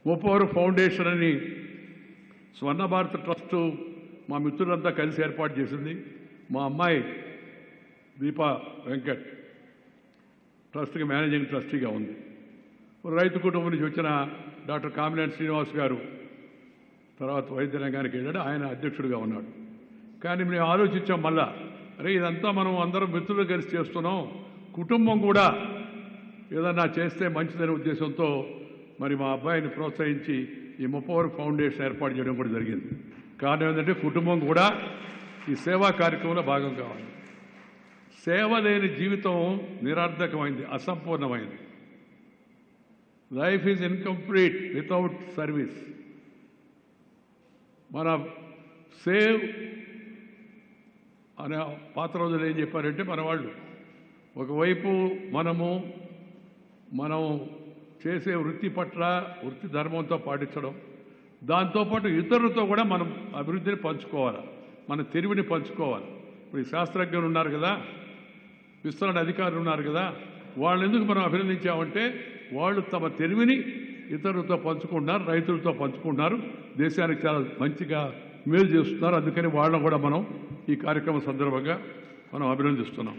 ముప్పవరు ఫౌండేషన్ అని స్వర్ణ భారత్ ట్రస్టు మా మిత్రులంతా కలిసి ఏర్పాటు చేసింది. మా అమ్మాయి దీపా వెంకట్ ట్రస్ట్కి మేనేజింగ్ ట్రస్టీగా ఉంది. రైతు కుటుంబం నుంచి వచ్చిన డాక్టర్ కామినేని శ్రీనివాస్ గారు తర్వాత వైద్య రంగానికి వెళ్ళాడు, ఆయన అధ్యక్షుడిగా ఉన్నాడు. కానీ మేము ఆలోచించాం మళ్ళా, అరే ఇదంతా మనం అందరం మిత్రులు కలిసి చేస్తున్నాం, కుటుంబం కూడా ఏదన్నా చేస్తే మంచిదనే ఉద్దేశంతో మరి మా అబ్బాయిని ప్రోత్సహించి ఈ ముప్పవరు ఫౌండేషన్ ఏర్పాటు చేయడం కూడా జరిగింది. కారణం ఏంటంటే కుటుంబం కూడా ఈ సేవా కార్యక్రమంలో భాగం కావాలి. సేవ లేని జీవితం నిరర్థకమైంది, అసంపూర్ణమైంది. Life is incomplete without service. మన సేవ్ అనే పాత రోజులు ఏం చెప్పారంటే మన వాళ్ళు ఒకవైపు మనం చేసే వృత్తి పట్ల వృత్తి ధర్మంతో పాటించడం, దాంతోపాటు ఇతరులతో కూడా మనం అభివృద్ధిని పంచుకోవాలి, మన తెలివిని పంచుకోవాలి. ఇప్పుడు ఈ శాస్త్రజ్ఞులు ఉన్నారు కదా, విస్తరణ అధికారులు ఉన్నారు కదా, వాళ్ళు ఎందుకు మనం అభినందించామంటే వాళ్ళు తమ తెలివిని ఇతరులతో పంచుకుంటున్నారు, రైతులతో పంచుకుంటున్నారు, దేశానికి చాలా మంచిగా మేలు చేస్తున్నారు. అందుకని వాళ్ళని కూడా మనం ఈ కార్యక్రమం సందర్భంగా మనం అభినందిస్తున్నాం.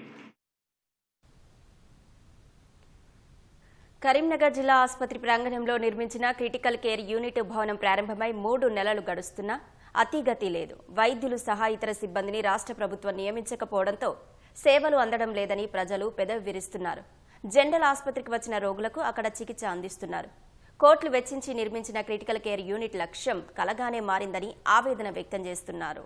కరీంనగర్ జిల్లా ఆసుపత్రి ప్రాంగణంలో నిర్మించిన క్రిటికల్ కేర్ యూనిట్ భవనం ప్రారంభమై 3 నెలలు గడుస్తున్నా అతిగతి లేదు. వైద్యులు సహా ఇతర సిబ్బందిని రాష్ట్ర ప్రభుత్వం నియమించకపోవడంతో సేవలు అందడం లేదని ప్రజలు పెదవి విరుస్తున్నారు. జనరల్ ఆసుపత్రికి వచ్చిన రోగులకు అక్కడ చికిత్స అందిస్తున్నారు. కోట్లు వెచ్చించి నిర్మించిన క్రిటికల్ కేర్ యూనిట్ లక్ష్యం కలగానే మారిందని ఆవేదన వ్యక్తం చేస్తున్నారు.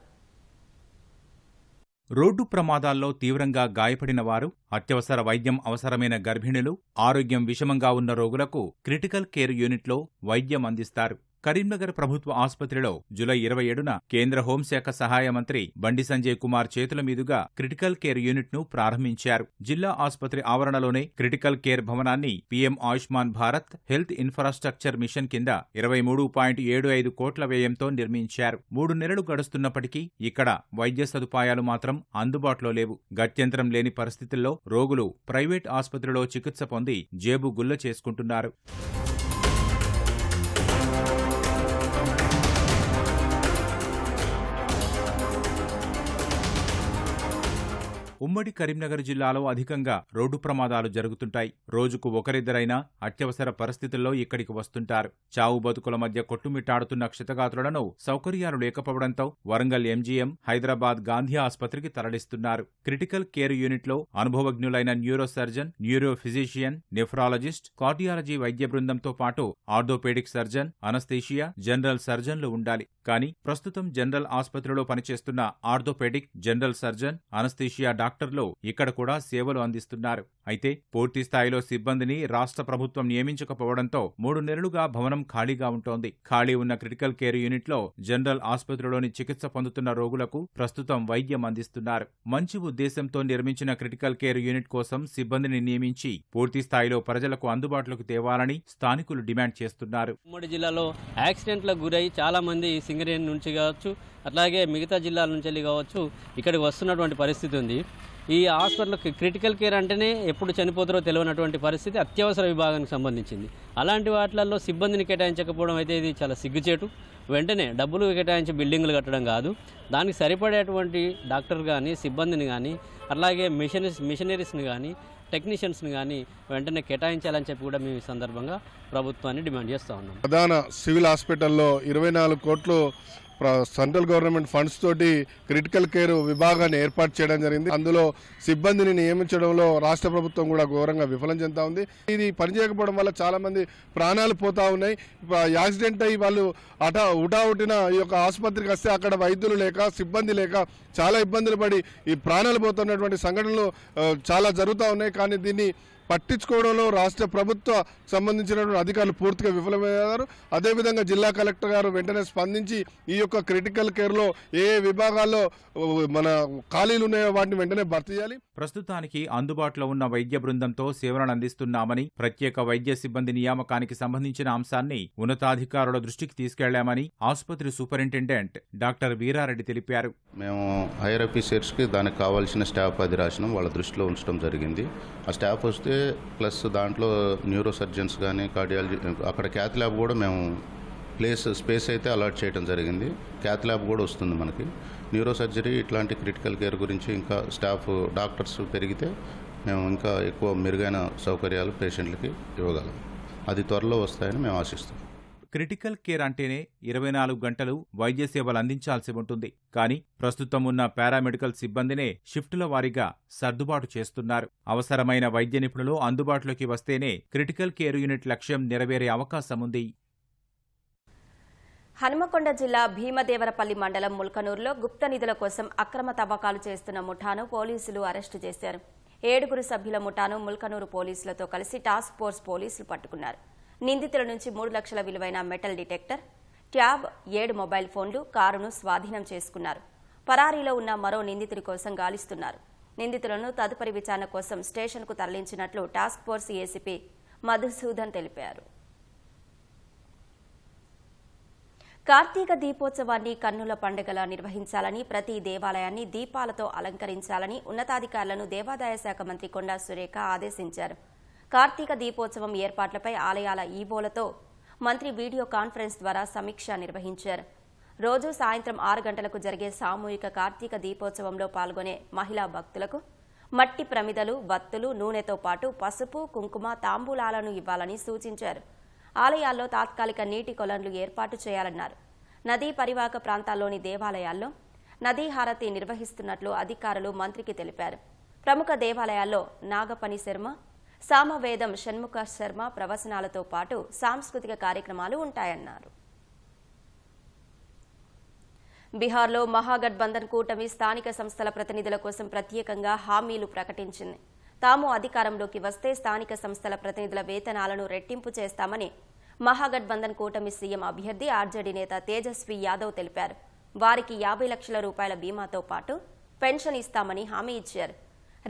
రోడ్డు ప్రమాదాల్లో తీవ్రంగా గాయపడిన వారు, అత్యవసర వైద్యం అవసరమైన గర్భిణులు, ఆరోగ్యం విషమంగా ఉన్న రోగులకు క్రిటికల్ కేర్ యూనిట్లో వైద్యం అందిస్తారు. కరీంనగర్ ప్రభుత్వ ఆసుపత్రిలో జూలై 27న కేంద్ర హోంశాఖ సహాయ మంత్రి బండి సంజయ్ కుమార్ చేతుల మీదుగా క్రిటికల్ కేర్ యూనిట్ను ప్రారంభించారు. జిల్లా ఆసుపత్రి ఆవరణలోనే క్రిటికల్ కేర్ భవనాన్ని PM Ayushman Bharat health infrastructure machine కింద 23.75 కోట్ల వ్యయంతో నిర్మించారు. 3 నెలలు గడుస్తున్నప్పటికీ ఇక్కడ వైద్య సదుపాయాలు మాత్రం అందుబాటులో లేవు. గత్యంతరం లేని పరిస్థితుల్లో రోగులు ప్రైవేట్ ఆసుపత్రిలో చికిత్స పొంది జేబు గుల్ల చేసుకుంటున్నారు. ఉమ్మడి కరీంనగర్ జిల్లాలో అధికంగా రోడ్డు ప్రమాదాలు జరుగుతుంటాయి. రోజుకు ఒకరిద్దరైనా అత్యవసర పరిస్థితుల్లో ఇక్కడికి వస్తుంటారు. చావు బతుకుల మధ్య కొట్టుమిట్టాడుతున్న క్షతగాత్రులను సౌకర్యాలు లేకపోవడంతో వరంగల్ ఎంజీఎం, హైదరాబాద్ గాంధీ ఆసుపత్రికి తరలిస్తున్నారు. క్రిటికల్ కేర్ యూనిట్లో అనుభవజ్ఞులైన neuro surgeon, neuro physician, nephrologist, cardiology వైద్య బృందంతో పాటు ఆర్థోపెడిక్ సర్జన్, అనస్థీషియా, జనరల్ సర్జన్లు ఉండాలి. కానీ ప్రస్తుతం జనరల్ ఆసుపత్రిలో పనిచేస్తున్న ఆర్థోపెడిక్, జనరల్ సర్జన్, అనస్థీషియా డాక్టర్లు ఇక్కడ కూడా సేవలు అందిస్తున్నారు. అయితే పూర్తి స్థాయిలో సిబ్బందిని రాష్ట్ర ప్రభుత్వం నియమించకపోవడంతో 3 నెలలుగా భవనం ఖాళీగా ఉంటోంది. ఖాళీ ఉన్న క్రిటికల్ కేర్ యూనిట్లో జనరల్ ఆసుపత్రిలోని చికిత్స పొందుతున్న రోగులకు ప్రస్తుతం వైద్యం అందిస్తున్నారు. మంచి ఉద్దేశంతో నిర్మించిన క్రిటికల్ కేర్ యూనిట్ కోసం సిబ్బందిని నియమించి పూర్తి స్థాయిలో ప్రజలకు అందుబాటులోకి తేవాలని స్థానికులు డిమాండ్ చేస్తున్నారు. ఉమ్మడి జిల్లాలో యాక్సిడెంట్లకు గురై చాలా మంది సింగరేణి నుంచి కావచ్చు, అట్లాగే మిగతా జిల్లాల నుంచి వెళ్ళి కావచ్చు ఇక్కడికి వస్తున్నటువంటి పరిస్థితి ఉంది. ఈ హాస్పిటల్ క్రిటికల్ కేర్ అంటేనే ఎప్పుడు చనిపోతారో తెలియనటువంటి పరిస్థితి అత్యవసర విభాగానికి సంబంధించింది. అలాంటి వాటిల్లో సిబ్బందిని కేటాయించకపోవడం అయితే ఇది చాలా సిగ్గుచేటు. వెంటనే డబ్బులు కేటాయించి బిల్డింగులు కట్టడం కాదు, దానికి సరిపడేటువంటి డాక్టర్ కానీ, సిబ్బందిని కానీ, అలాగే మిషనరీస్ని కానీ, టెక్నీషియన్స్ని కానీ వెంటనే కేటాయించాలని చెప్పి కూడా మేము ఈ సందర్భంగా ప్రభుత్వాన్ని డిమాండ్ చేస్తూ ఉన్నాం. ప్రధాన సివిల్ హాస్పిటల్లో 24 కోట్లు సెంట్రల్ గవర్నమెంట్ ఫండ్స్ తోటి క్రిటికల్ కేర్ విభాగాన్ని ఏర్పాటు చేయడం జరిగింది. అందులో సిబ్బందిని నియమించడంలో రాష్ట్ర ప్రభుత్వం కూడా ఘోరంగా విఫలం చెందుతా ఉంది. ఇది పనిచేయకపోవడం వల్ల చాలా మంది ప్రాణాలు పోతా ఉన్నాయి. యాక్సిడెంట్ అయ్యి వాళ్ళు ఉటావుటిన ఈ యొక్క ఆసుపత్రికి వస్తే అక్కడ వైద్యులు లేక, సిబ్బంది లేక చాలా ఇబ్బందులు పడి ఈ ప్రాణాలు పోతున్నటువంటి సంఘటనలు చాలా జరుగుతూ ఉన్నాయి. కానీ దీన్ని పట్టించుకోవడంలో రాష్ట్ర ప్రభుత్వ సంబంధించినటువంటి అధికారులు పూర్తిగా విఫలమయ్యారు. అదేవిధంగా జిల్లా కలెక్టర్ గారు వెంటనే స్పందించి ఈ యొక్క క్రిటికల్ కేర్లో ఏ విభాగాల్లో మన ఖాళీలు ఉన్నాయో వాటిని వెంటనే భర్తీ చేయాలి. ప్రస్తుతానికి అందుబాటులో ఉన్న వైద్య బృందంతో సేవలను అందిస్తున్నామని, ప్రత్యేక వైద్య సిబ్బంది నియామకానికి సంబంధించిన అంశాన్ని ఉన్నతాధికారుల దృష్టికి తీసుకెళ్లామని ఆసుపత్రి సూపరింటెండెంట్ డాక్టర్ వీరారెడ్డి తెలిపారు. మేము హైయర్ ఆఫీసర్స్కి దానికి కావాల్సిన స్టాఫ్ అది రాసినాం, వాళ్ళ దృష్టిలో ఉంచడం జరిగింది. ఆ స్టాఫ్ వస్తే ప్లస్ దాంట్లో న్యూరో సర్జన్స్ కానీ, కార్డియాలజీ, అక్కడ క్యాత్ ల్యాబ్ కూడా మేము స్పేస్ అయితే అలాట్ చేయడం జరిగింది. క్యాత్ ల్యాబ్ కూడా వస్తుంది మనకి. న్యూరో సర్జరీ ఇట్లాంటి క్రిటికల్ కేర్ గురించి ఇంకా స్టాఫ్ డాక్టర్స్ పెరిగితే మేము ఇంకా ఎక్కువ మెరుగైన సౌకర్యాలు పేషెంట్లకి ఇవ్వగలం. అది త్వరలో వస్తాయని మేము ఆశిస్తాం. క్రిటికల్ కేర్ అంటేనే 24 గంటలు వైద్య సేవలు అందించాల్సి ఉంటుంది. కానీ ప్రస్తుతం ఉన్న పారామెడికల్ సిబ్బందినే షిఫ్టుల వారీగా సర్దుబాటు చేస్తున్నారు. అవసరమైన వైద్య నిపుణులు అందుబాటులోకి వస్తేనే క్రిటికల్ కేర్ యూనిట్ లక్ష్యం నెరవేరే అవకాశం ఉంది. హనుమకొండ జిల్లా భీమదేవరపల్లి మండలం ముల్కనూరులో గుప్త నిధుల కోసం అక్రమ తవ్వకాలు చేస్తున్న ముఠాను పోలీసులు అరెస్టు చేశారు. 7 సభ్యుల ముఠాను ముల్కనూరు పోలీసులతో కలిసి టాస్క్ ఫోర్స్ పోలీసులు పట్టుకున్నారు. నిందితుల నుంచి 3 లక్షల విలువైన మెటల్ డిటెక్టర్, ట్యాబ్, 7 మొబైల్ ఫోన్లు, కారును స్వాధీనం చేసుకున్నారు. పరారీలో ఉన్న మరో నిందితుడి కోసం గాలిస్తున్నారు. నిందితులను తదుపరి విచారణ కోసం స్టేషన్కు తరలించినట్లు టాస్క్ ఫోర్స్ ఏసీపీ మధుసూదన్ తెలిపారు. కార్తీక దీపోత్సవాన్ని కన్నుల పండుగలా నిర్వహించాలని, ప్రతి దేవాలయాన్ని దీపాలతో అలంకరించాలని ఉన్నతాధికారులను దేవాదాయ శాఖ మంత్రి కొండా సురేఖ ఆదేశించారు. కార్తీక దీపోత్సవం ఏర్పాట్లపై ఆలయాల ఈవోలతో మంత్రి వీడియో కాన్ఫరెన్స్ ద్వారా సమీక్ష నిర్వహించారు. రోజు సాయంత్రం 6 గంటలకు జరిగే సామూహిక కార్తీక దీపోత్సవంలో పాల్గొనే మహిళా భక్తులకు మట్టి ప్రమిదలు, వత్తులు, నూనెతో పాటు పసుపు, కుంకుమ, తాంబూలాలను ఇవ్వాలని సూచించారు. ఆలయాల్లో తాత్కాలిక నీటి కొలన్లు ఏర్పాటు చేయాలన్నారు. నదీ పరివాహక ప్రాంతాల్లోని దేవాలయాల్లో నదీ హారతి నిర్వహిస్తున్నట్లు అధికారులు మంత్రికి తెలిపారు. ప్రముఖ దేవాలయాల్లో నాగపని శర్మ, సామవేదం షణ్ముఖ శర్మ ప్రవచనాలతో పాటు సాంస్కృతిక కార్యక్రమాలు ఉంటాయన్నారు. బీహార్లో మహాగఠబంధన్ కూటమి స్థానిక సంస్థల ప్రతినిధుల కోసం ప్రత్యేకంగా హామీలు ప్రకటించింది. తాము అధికారంలోకి వస్తే స్థానిక సంస్థల ప్రతినిధుల వేతనాలను రెట్టింపు చేస్తామని మహాగఠబంధన్ కూటమి సీఎం అభ్యర్థి ఆర్జేడీ నేత తేజస్వి యాదవ్ తెలిపారు. వారికి 50 లక్షల రూపాయల బీమాతో పాటు పెన్షన్ ఇస్తామని హామీ ఇచ్చారు.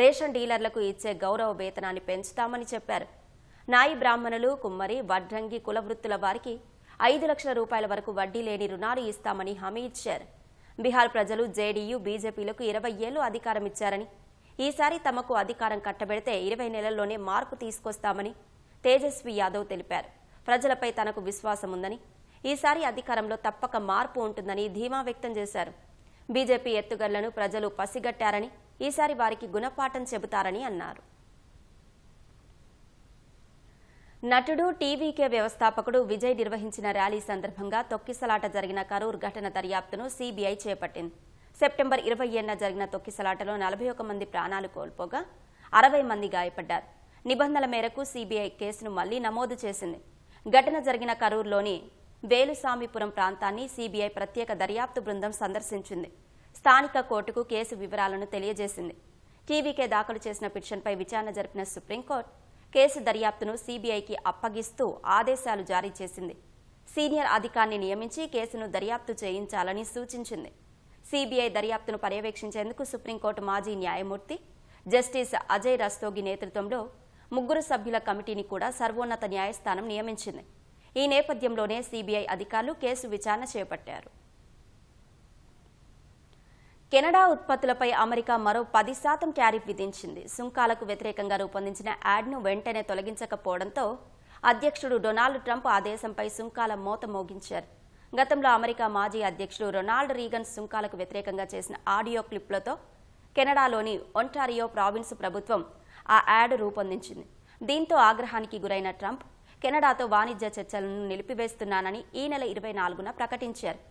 రేషన్ డీలర్లకు ఇచ్చే గౌరవ వేతనాన్ని పెంచుతామని చెప్పారు. నాయి బ్రాహ్మణులు, కుమ్మరి, వడ్రంగి కుల వృత్తుల వారికి 5 లక్షల రూపాయల వరకు వడ్డీ లేని రుణాలు ఇస్తామని హామీ ఇచ్చారు. బీహార్ ప్రజలు జేడీయూ, బీజేపీలకు 20 ఏళ్లు అధికారం ఇచ్చారని, ఈసారి తమకు అధికారం కట్టబెడితే 20 నెలల్లోనే మార్పు తీసుకొస్తామని తేజస్వి యాదవ్ తెలిపారు. ప్రజలపై తనకు విశ్వాసం ఉందని, ఈసారి అధికారంలో తప్పక మార్పు ఉంటుందని ధీమా వ్యక్తం చేశారు. బీజేపీ ఎత్తుగడలను ప్రజలు పసిగట్టారని, ఈసారి వారికి గుణపాఠం చెబుతారని అన్నారు. నటుడు టీవీకే వ్యవస్థాపకుడు విజయ్ నిర్వహించిన ర్యాలీ సందర్భంగా తొక్కిసలాట జరిగిన కరూర్ ఘటన దర్యాప్తును సీబీఐ చేపట్టింది. సెప్టెంబర్ 20న జరిగిన తొక్కిసలాటలో 41 మంది ప్రాణాలు కోల్పోగా 60 మంది గాయపడ్డారు. నిబంధనల మేరకు సీబీఐ కేసును మళ్లీ నమోదు చేసింది. ఘటన జరిగిన కరూర్లోని వేలుసామిపురం ప్రాంతాన్ని సీబీఐ ప్రత్యేక దర్యాప్తు బృందం సందర్శించింది. స్థానిక కోర్టుకు కేసు వివరాలను తెలియజేసింది. టీవీకే దాఖలు చేసిన పిటిషన్పై విచారణ జరిపిన సుప్రీంకోర్టు కేసు దర్యాప్తును సీబీఐకి అప్పగిస్తూ ఆదేశాలు జారీ చేసింది. సీనియర్ అధికారిని నియమించి కేసును దర్యాప్తు చేయించాలని సూచించింది. సీబీఐ దర్యాప్తును పర్యవేక్షించేందుకు సుప్రీంకోర్టు మాజీ న్యాయమూర్తి జస్టిస్ అజయ్ రస్తోగి నేతృత్వంలో 3 సభ్యుల కమిటీని కూడా సర్వోన్నత న్యాయస్థానం నియమించింది. ఈ నేపథ్యంలోనే సీబీఐ అధికారులు కేసు విచారణ చేపట్టారు. కెనడా ఉత్పత్తులపై అమెరికా మరో 10% టారిఫ్ విధించింది. సుంకాలకు వ్యతిరేకంగా రూపొందించిన యాడ్ను వెంటనే తొలగించకపోవడంతో అధ్యక్షుడు డొనాల్డ్ ట్రంప్ ఆ దేశంపై సుంకాల మోత మోగించారు. గతంలో అమెరికా మాజీ అధ్యక్షుడు రొనాల్డ్ రీగన్ సుంకాలకు వ్యతిరేకంగా చేసిన ఆడియో క్లిప్లతో కెనడాలోని ఒంటారియో ప్రావిన్స్ ప్రభుత్వం ఆ యాడ్ రూపొందించింది. దీంతో ఆగ్రహానికి గురైన ట్రంప్ కెనడాతో వాణిజ్య చర్చలను నిలిపివేస్తున్నానని ఈ నెల 24న ప్రకటించారు.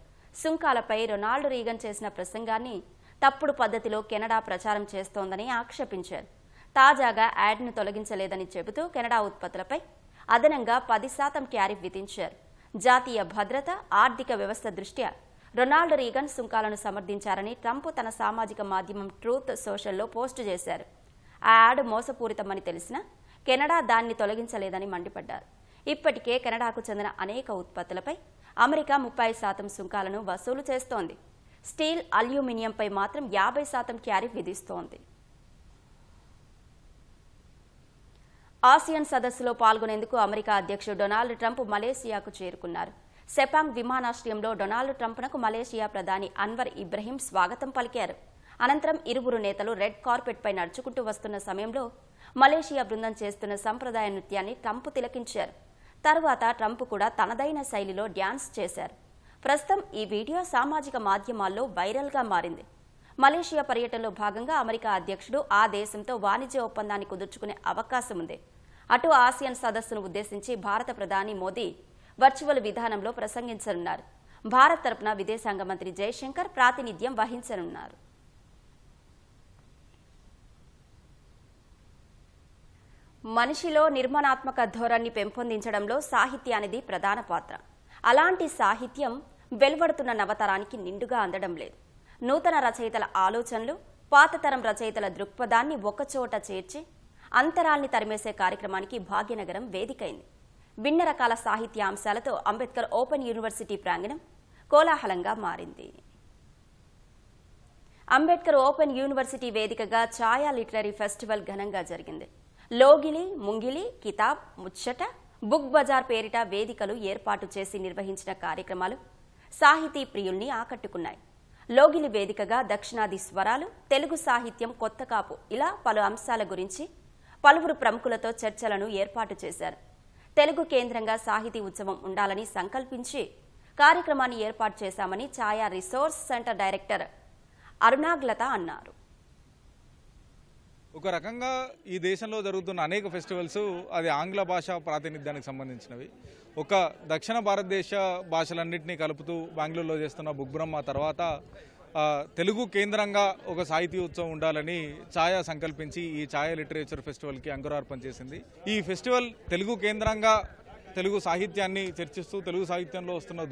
సుంకాలపై రొనాల్డ్ రీగన్ చేసిన ప్రసంగాన్ని తప్పుడు పద్ధతిలో కెనడా ప్రచారం చేస్తోందని ఆక్షేపించారు. తాజాగా యాడ్ను తొలగించలేదని చెబుతూ కెనడా ఉత్పత్తులపై అదనంగా 10% టారిఫ్ విధించారు. జాతీయ భద్రత, ఆర్థిక వ్యవస్థ దృష్ట్యా రొనాల్డ్ రీగన్ సుంకాలను సమర్థించారని ట్రంప్ తన సామాజిక మాధ్యమం ట్రూత్ సోషల్లో పోస్టు చేశారు. ఆ యాడ్ మోసపూరితమని తెలిసినా కెనడా దాన్ని తొలగించలేదని మండిపడ్డారు. ఇప్పటికే కెనడాకు చెందిన అనేక ఉత్పత్తులపై అమెరికా 30% సుంకాలను వసూలు చేస్తోంది. స్టీల్, అల్యూమినియంపై మాత్రం 50% టారిఫ్ విధిస్తోంది. ఆసియాన్ సదస్సులో పాల్గొనేందుకు అమెరికా అధ్యక్షుడు డొనాల్డ్ ట్రంప్ మలేసియాకు చేరుకున్నారు. సెపాంగ్ విమానాశ్రయంలో డొనాల్డ్ ట్రంప్నకు మలేషియా ప్రధాని అన్వర్ ఇబ్రహీం స్వాగతం పలికారు. అనంతరం ఇరువురు నేతలు రెడ్ కార్పెట్పై నడుచుకుంటూ వస్తున్న సమయంలో మలేషియా బృందం చేస్తున్న సంప్రదాయ నృత్యాన్ని ట్రంప్ తిలకించారు. తరువాత ట్రంప్ కూడా తనదైన శైలిలో డ్యాన్స్ చేశారు. ప్రస్తుతం ఈ వీడియో సామాజిక మాధ్యమాల్లో వైరల్గా మారింది. మలేషియా పర్యటనలో భాగంగా అమెరికా అధ్యక్షుడు ఆ దేశంతో వాణిజ్య ఒప్పందాన్ని కుదుర్చుకునే అవకాశం ఉంది. అటు ఆసియాన్ సదస్సును ఉద్దేశించి భారత ప్రధాని మోదీ వర్చువల్ విధానంలో ప్రసంగించనున్నారు. భారత్ తరపున విదేశాంగ మంత్రి జయశంకర్ ప్రాతినిధ్యం వహించనున్నారు. మనిషిలో నిర్మాణాత్మక ధోరణి పెంపొందించడంలో సాహిత్యానిది ప్రధాన పాత్ర. అలాంటి సాహిత్యం వెలువడుతున్న నవతరానికి నిండుగా అందడం లేదు. నూతన రచయితల ఆలోచనలు, పాతతరం రచయితల దృక్పథాన్ని ఒకచోట చేర్చి అంతరాల్ని తరిమేసే కార్యక్రమానికి భాగ్యనగరం వేదికైంది. భిన్న రకాల సాహిత్య అంశాలతో అంబేద్కర్ ఓపెన్ యూనివర్సిటీ ప్రాంగణం కోలాహలంగా మారింది. అంబేద్కర్ ఓపెన్ యూనివర్సిటీ వేదికగా ఛాయా లిటరరీ ఫెస్టివల్ ఘనంగా జరిగింది. లోగిలి, ముంగిలి, కితాబ్, ముచ్చట, బుక్ బజార్ పేరిట వేదికలు ఏర్పాటు చేసి నిర్వహించిన కార్యక్రమాలు సాహితీ ప్రియుల్ని ఆకట్టుకున్నాయి. లోగిలి వేదికగా దక్షిణాది స్వరాలు, తెలుగు సాహిత్యం, కొత్త కాపు ఇలా పలు అంశాల గురించి పలువురు ప్రముఖులతో చర్చలను ఏర్పాటు చేశారు. తెలుగు కేంద్రంగా సాహితీ ఉత్సవం ఉండాలని సంకల్పించి కార్యక్రమాన్ని ఏర్పాటు చేశామని ఛాయా రిసోర్స్ సెంటర్ డైరెక్టర్ అరుణాగ్లత అన్నారు. ఒక రకంగా ఈ దేశంలో జరుగుతున్న అనేక ఫెస్టివల్స్ అది ఆంగ్ల భాష ప్రాతినిధ్యానికి సంబంధించినవి. ఒక దక్షిణ భారతదేశ భాషలన్నింటినీ కలుపుతూ బెంగళూరులో చేస్తున్న బుక్ బ్రహ్మ తర్వాత తెలుగు కేంద్రంగా ఒక సాహితీ ఉత్సవం ఉండాలని ఛాయా సంకల్పించి ఈ ఛాయా లిటరేచర్ ఫెస్టివల్కి అంకురార్పణ చేసింది. ఈ ఫెస్టివల్ తెలుగు కేంద్రంగా తెలుగు సాహిత్యాన్ని చర్చిస్తూ తెలుగు సాహిత్యంలో వస్తున్న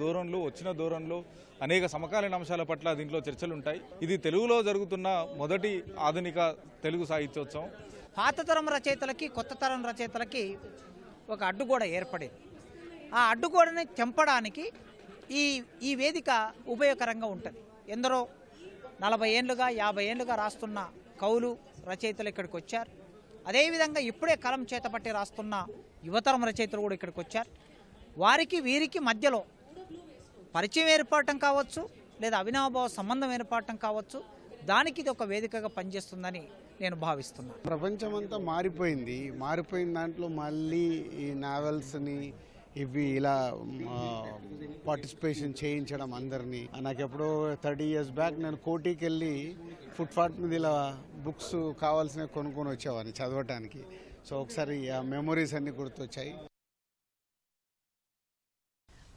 వచ్చిన ధోరణులు అనేక సమకాలీన అంశాల పట్ల దీంట్లో చర్చలు ఉంటాయి. ఇది తెలుగులో జరుగుతున్న మొదటి ఆధునిక తెలుగు సాహిత్యోత్సవం. పాత తరం రచయితలకి, కొత్త తరం రచయితలకి ఒక అడ్డుగోడ ఏర్పడేది. ఆ అడ్డుగోడని తెంపడానికి ఈ వేదిక ఉపయోగకరంగా ఉంటుంది. ఎందరో 40 ఏళ్ళుగా 50 ఏళ్ళుగా రాస్తున్న కవులు, రచయితలు ఇక్కడికి వచ్చారు. అదేవిధంగా ఇప్పుడే కలం చేతపట్టి రాస్తున్న యువతరం రచయితలు కూడా ఇక్కడికి వచ్చారు. వారికి వీరికి మధ్యలో పరిచయం ఏర్పడటం కావచ్చు, లేదా అవినాభావ సంబంధం ఏర్పడటం కావచ్చు. దానికి ఇది ఒక వేదికగా పనిచేస్తుందని నేను భావిస్తున్నాను. ప్రపంచమంతా మారిపోయిన దాంట్లో మళ్ళీ ఈ నావెల్స్ని ఇవి ఇలా పార్టిసిపేషన్ చేయించడం అందరినీ. నాకు ఎప్పుడో 30 years బ్యాక్ నేను కోటికి వెళ్ళి ఫుట్పాత్ మీద ఇలా బుక్స్ కావాల్సినవి కొనుక్కొని వచ్చేవాడిని చదవటానికి. సో ఒకసారి ఆ మెమొరీస్ అన్నీ గుర్తొచ్చాయి.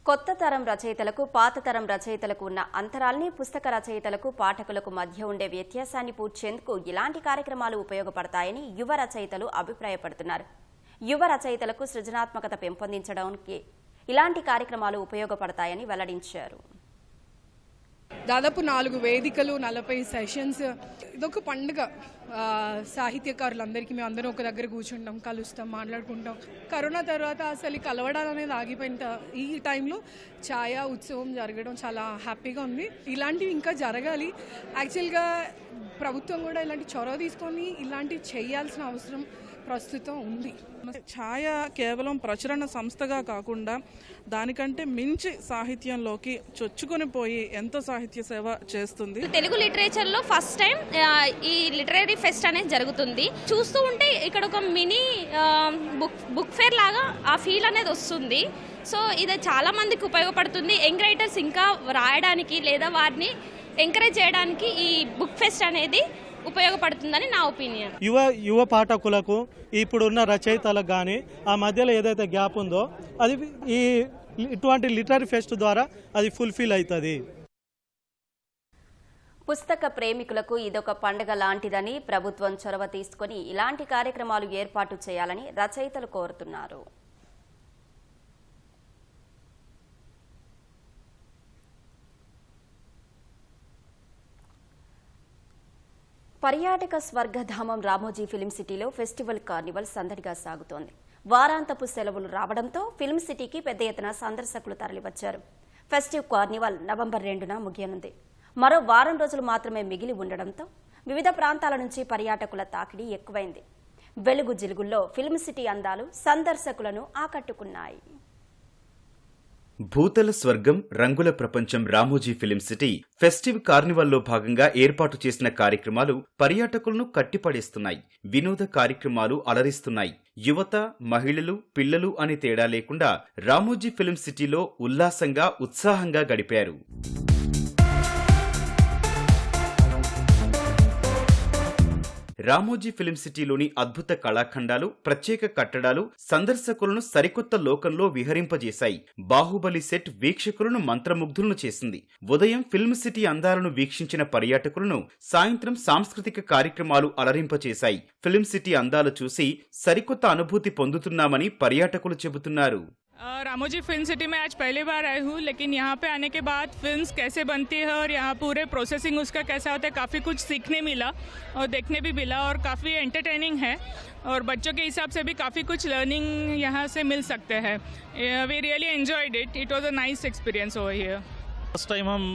కొత్త తరం రచయితలకు పాత తరం రచయితలకు ఉన్న అంతరాల్ని, పుస్తక రచయితలకు పాఠకులకు మధ్య ఉండే వ్యత్యాసాన్ని పూడ్చేందుకు ఇలాంటి కార్యక్రమాలు ఉపయోగపడతాయని యువ రచయితలు అభిప్రాయపడుతున్నారు. యువ రచయితలకు సృజనాత్మకత పెంపొందించడానికి ఇలాంటి కార్యక్రమాలు ఉపయోగపడతాయని వెల్లడించారు. దాదాపు 4 వేదికలు, 40 సెషన్స్. ఇదొక పండుగ. సాహిత్యకారులందరికీ మేము అందరం ఒక దగ్గర కూర్చుంటాం, కలుస్తాం, మాట్లాడుకుంటాం. కరోనా తర్వాత అసలు కలవడాలు అనేది ఆగిపోయిన ఈ టైంలో ఛాయా ఉత్సవం జరగడం చాలా హ్యాపీగా ఉంది. ఇలాంటివి ఇంకా జరగాలి. యాక్చువల్గా ప్రభుత్వం కూడా ఇలాంటి చొరవ తీసుకొని ఇలాంటివి చేయాల్సిన అవసరం ప్రస్తుతం ఉంది. ఛాయ కేవలం ప్రచురణ సంస్థగా కాకుండా దానికంటే మించి సాహిత్యంలోకి చొచ్చుకొని పోయి ఎంతో సాహిత్య సేవ చేస్తుంది. తెలుగు లిటరేచర్లో ఫస్ట్ టైం ఈ లిటరరీ ఫెస్ట్ అనేది జరుగుతుంది. చూస్తూ ఉంటే ఇక్కడ ఒక మినీ బుక్ ఫేర్ లాగా ఆ ఫీల్ అనేది వస్తుంది. సో ఇది చాలా మందికి ఉపయోగపడుతుంది. యంగ్ రైటర్స్ ఇంకా రాయడానికి లేదా వారిని ఎంకరేజ్ చేయడానికి ఈ బుక్ ఫెస్ట్ అనేది ఉపయోగపడుతుందని నా ఒపీనియన్. యువ పాఠకులకు ఇప్పుడున్న రచయితలకు కానీ ఆ మధ్యలో ఏదైతే గ్యాప్ ఉందో అది ఇటువంటి లిటరరీ ఫెస్ట్ ద్వారా అది ఫుల్ఫిల్ అవుతుంది. పుస్తక ప్రేమికులకు ఇదొక పండుగ లాంటిదని ప్రభుత్వం చొరవ తీసుకొని ఇలాంటి కార్యక్రమాలు ఏర్పాటు చేయాలని రచయితలు కోరుతున్నారు. పర్యాటక స్వర్గధామం రామోజీ ఫిల్మ్ సిటీలో ఫెస్టివల్ కార్నివల్ సందడిగా సాగుతోంది. వారాంతపు సెలవులు రావడంతో ఫిల్మ్ సిటీకి పెద్ద ఎత్తున సందర్శకులు తరలివచ్చారు. ఫెస్టివ్ కార్నివల్ నవంబర్ 2న ముగియనుంది. మరో వారం రోజులు మాత్రమే మిగిలి ఉండడంతో వివిధ ప్రాంతాల నుంచి పర్యాటకుల తాకిడి ఎక్కువైంది. వెలుగు జిలుగుల్లో ఫిల్మ్ సిటీ అందాలు సందర్శకులను ఆకట్టుకున్నాయి. భూతల స్వర్గం, రంగుల ప్రపంచం రామోజీ ఫిలిం సిటీ ఫెస్టివ్ కార్నివల్లో భాగంగా ఏర్పాటు చేసిన కార్యక్రమాలు పర్యాటకులను కట్టిపడేస్తున్నాయి. వినోద కార్యక్రమాలు అలరిస్తున్నాయి. యువత, మహిళలు, పిల్లలు అని తేడా లేకుండా రామోజీ ఫిలిం సిటీలో ఉల్లాసంగా, ఉత్సాహంగా గడిపారు. రామోజీ ఫిలిం సిటీలోని అద్భుత కళాఖండాలు, ప్రత్యేక కట్టడాలు సందర్శకులను సరికొత్త లోకంలో విహరింపజేశాయి. బాహుబలి సెట్ వీక్షకులను మంత్రముగ్ధులను చేసింది. ఉదయం ఫిల్మ్ సిటీ అందాలను వీక్షించిన పర్యాటకులను సాయంత్రం సాంస్కృతిక కార్యక్రమాలు అలరింపచేశాయి. ఫిల్మ్ సిటీ అందాలు చూసి సరికొత్త అనుభూతి పొందుతున్నామని పర్యాటకులు చెబుతున్నారు. रामोजी फिल्म सिटी में आज पहली बार आई हूँ, लेकिन यहाँ पे आने के बाद फिल्म्स कैसे बनती है और यहाँ पूरे प्रोसेसिंग उसका कैसा होता है, काफ़ी कुछ सीखने मिला और देखने भी मिला और काफ़ी एंटरटेनिंग है और बच्चों के हिसाब से भी काफ़ी कुछ लर्निंग यहाँ से मिल सकते हैं. We really enjoyed it. It was a nice experience over here. First time हम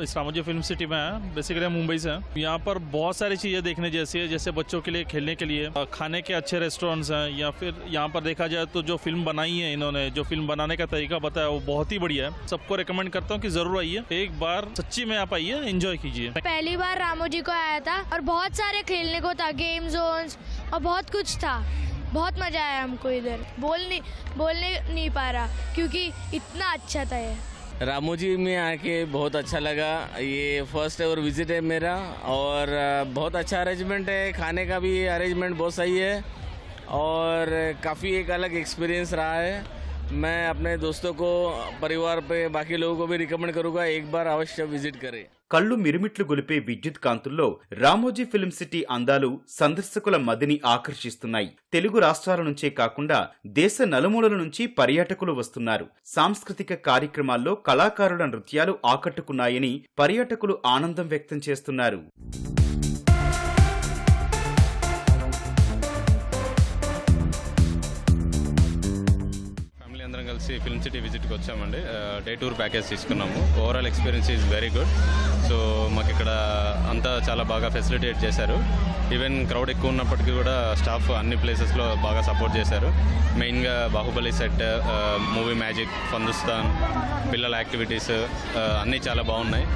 इस रामोजी फिल्म सिटी में हैं. बेसिकली मुंबई से हैं. यहाँ पर बहुत सारी चीज़ें देखने जैसी है, जैसे बच्चों के लिए खेलने के लिए खाने के अच्छे रेस्टोरेंट्स हैं, या फिर यहाँ पर देखा जाए तो जो फिल्म बनाई है इन्होंने, जो फिल्म बनाने का तरीका बताया वो बहुत ही बढ़िया है. सबको रिकमेंड करता हूँ कि ज़रूर आइए, एक बार सच्ची में आप आइए, एंजॉय कीजिए. पहली बार रामोजी को आया था और बहुत सारे खेलने को था, गेम जोन्स और बहुत कुछ था. बहुत मज़ा आया हमको इधर. बोलने नहीं पा रहा क्योंकि इतना अच्छा था ये. रामोजी में आके बहुत अच्छा लगा. ये फर्स्ट एवर विजिट है मेरा और बहुत अच्छा अरेंजमेंट है. खाने का भी अरेंजमेंट बहुत सही है और काफ़ी एक अलग एक्सपीरियंस रहा है. मैं अपने दोस्तों को, परिवार पे बाकी लोगों को भी रिकमेंड करूँगा, एक बार अवश्य विजिट करें. కళ్ళు మిరుమిట్లు గొలిపే విద్యుత్ కాంతుల్లో రామోజీ ఫిలిం సిటీ అందాలు సందర్శకుల మదిని ఆకర్షిస్తున్నాయి. తెలుగు రాష్ట్రాల నుంచే కాకుండా దేశ నలుమూలల నుంచి పర్యాటకులు వస్తున్నారు. సాంస్కృతిక కార్యక్రమాల్లో కళాకారుల నృత్యాలు ఆకట్టుకున్నాయని పర్యాటకులు ఆనందం వ్యక్తం చేస్తున్నారు. కలిసి ఫిల్మ్ సిటీ విజిట్కి వచ్చామండి. డే టూర్ ప్యాకేజ్ తీసుకున్నాము. Overall experience is very good. So మాకు ఇక్కడ అంతా చాలా బాగా ఫెసిలిటేట్ చేశారు. ఈవెన్ క్రౌడ్ ఎక్కువ ఉన్నప్పటికీ కూడా స్టాఫ్ అన్ని ప్లేసెస్లో బాగా సపోర్ట్ చేశారు. మెయిన్గా Baahubali set, movie magic, Fundustan, పిల్లల యాక్టివిటీస్ అన్నీ చాలా బాగున్నాయి.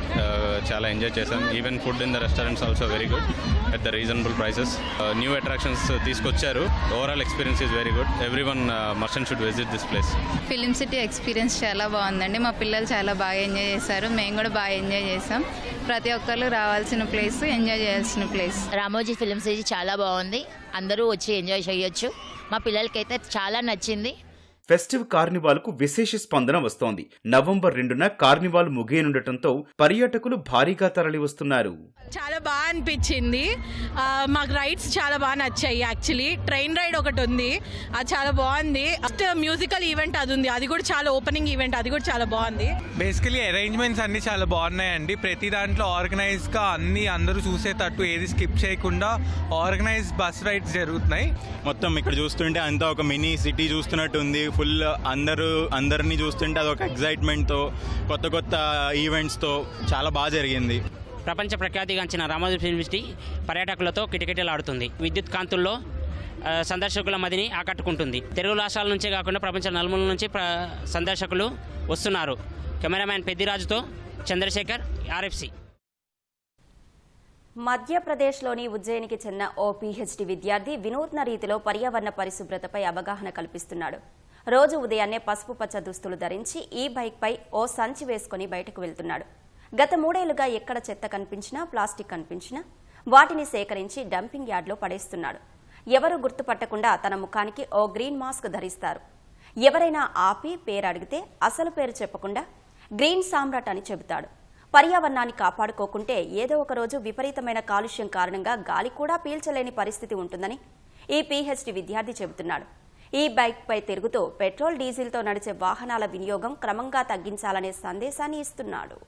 చాలా ఎంజాయ్ చేశాం. Even food in the restaurants also very good at the reasonable prices. New attractions తీసుకొచ్చారు. Overall experience is very good. Every one merchant should visit this place. Film city experience చాలా బాగుందండి. మా పిల్లలు చాలా బాగా ఎంజాయ్ చేశారు, మేము కూడా బాగా ఎంజాయ్ చేసాం. ప్రతి ఒక్కరు రావాల్సిన ప్లేస్, ఎంజాయ్ చేయాల్సిన ప్లేస్. రామోజీ ఫిల్మ్ సిటీ చాలా బాగుంది, అందరూ వచ్చి ఎంజాయ్ చేయొచ్చు. మా పిల్లలకైతే చాలా నచ్చింది. ఫెస్టివ్ కార్నివాల్కు విశేష స్పందన వస్తోంది. నవంబర్ 2న కార్నివాల్ ముగియనుండటంతో పర్యాటకులు భారీగా తరలి వస్తున్నారు. చాలా బాగా అనిపించింది. మాకు రైడ్స్ చాలా బాగా నచ్చాయి. యాక్చువల్లీ ట్రైన్ రైడ్ ఒకటి ఉంది, అది చాలా బాగుంది. ఫస్ట్ మ్యూజికల్ ఈవెంట్ అది ఉంది, అది కూడా చాలా ఓపెనింగ్ ఈవెంట్, అది కూడా చాలా బాగుంది. బేసికలీ అరేంజ్మెంట్స్ అన్ని చాలా బాగున్నాయండి. ప్రతి దాంట్లో ఆర్గనైజ్గా అన్ని అందరూ చూసేటట్టు ఏది స్కిప్ చేయకుండా ఆర్గనైజ్ బస్ రైడ్స్ జరుగుతున్నాయి. మొత్తం ఇక్కడ చూస్తుంటే అంతా ఒక మినీ సిటీ చూస్తున్నట్టు ఉంది. ఫుల్ అందరినీ చూస్తుంటే అదొక ఎక్సైట్మెంట్తో, కొత్త కొత్త ఈవెంట్స్తో చాలా బాగా జరిగింది. ప్రపంచ ప్రఖ్యాతిగాంచిన రామోజీ ఫిల్మ్ సిటీ పర్యాటకులతో కిటకిటలాడుతుంది. విద్యుత్ కాంతుల్లో సందర్శకుల మదిని ఆకట్టుకుంటుంది. తెలుగు రాష్ట్రాల నుంచే కాకుండా ప్రపంచ నలుమూలల నుంచి సందర్శకులు వస్తున్నారు. కెమెరామ్యాన్ పెద్దిరాజుతో చంద్రశేఖర్, RFC. మధ్యప్రదేశ్లోని ఉజ్జయినికి చెందిన ఓ PhD విద్యార్థి వినూత్న రీతిలో పర్యావరణ పరిశుభ్రతపై అవగాహన కల్పిస్తున్నాడు. రోజు ఉదయాన్నే పసుపు పచ్చ దుస్తులు ధరించి ఈ బైక్పై ఓ సంచి వేసుకుని బయటకు వెళ్తున్నాడు. గత 3 ఏళ్లుగా ఎక్కడ చెత్త కనిపించినా, ప్లాస్టిక్ కనిపించినా వాటిని సేకరించి డంపింగ్ యార్డ్లో పడేస్తున్నాడు. ఎవరు గుర్తుపట్టకుండా తన ముఖానికి ఓ గ్రీన్ మాస్క్ ధరిస్తారు. ఎవరైనా ఆపి పేరు అడిగితే అసలు పేరు చెప్పకుండా గ్రీన్ సామ్రాట్ అని చెబుతాడు. పర్యావరణాన్ని కాపాడుకోకుంటే ఏదో ఒక రోజు విపరీతమైన కాలుష్యం కారణంగా గాలి కూడా పీల్చలేని పరిస్థితి ఉంటుందని ఈ PhD విద్యార్థి చెబుతున్నాడు. ఈ బైక్పై తిరుగుతూ పెట్రోల్, డీజిల్తో నడిచే వాహనాల వినియోగం క్రమంగా తగ్గించాలనే సందేశాన్ని ఇస్తున్నాడు.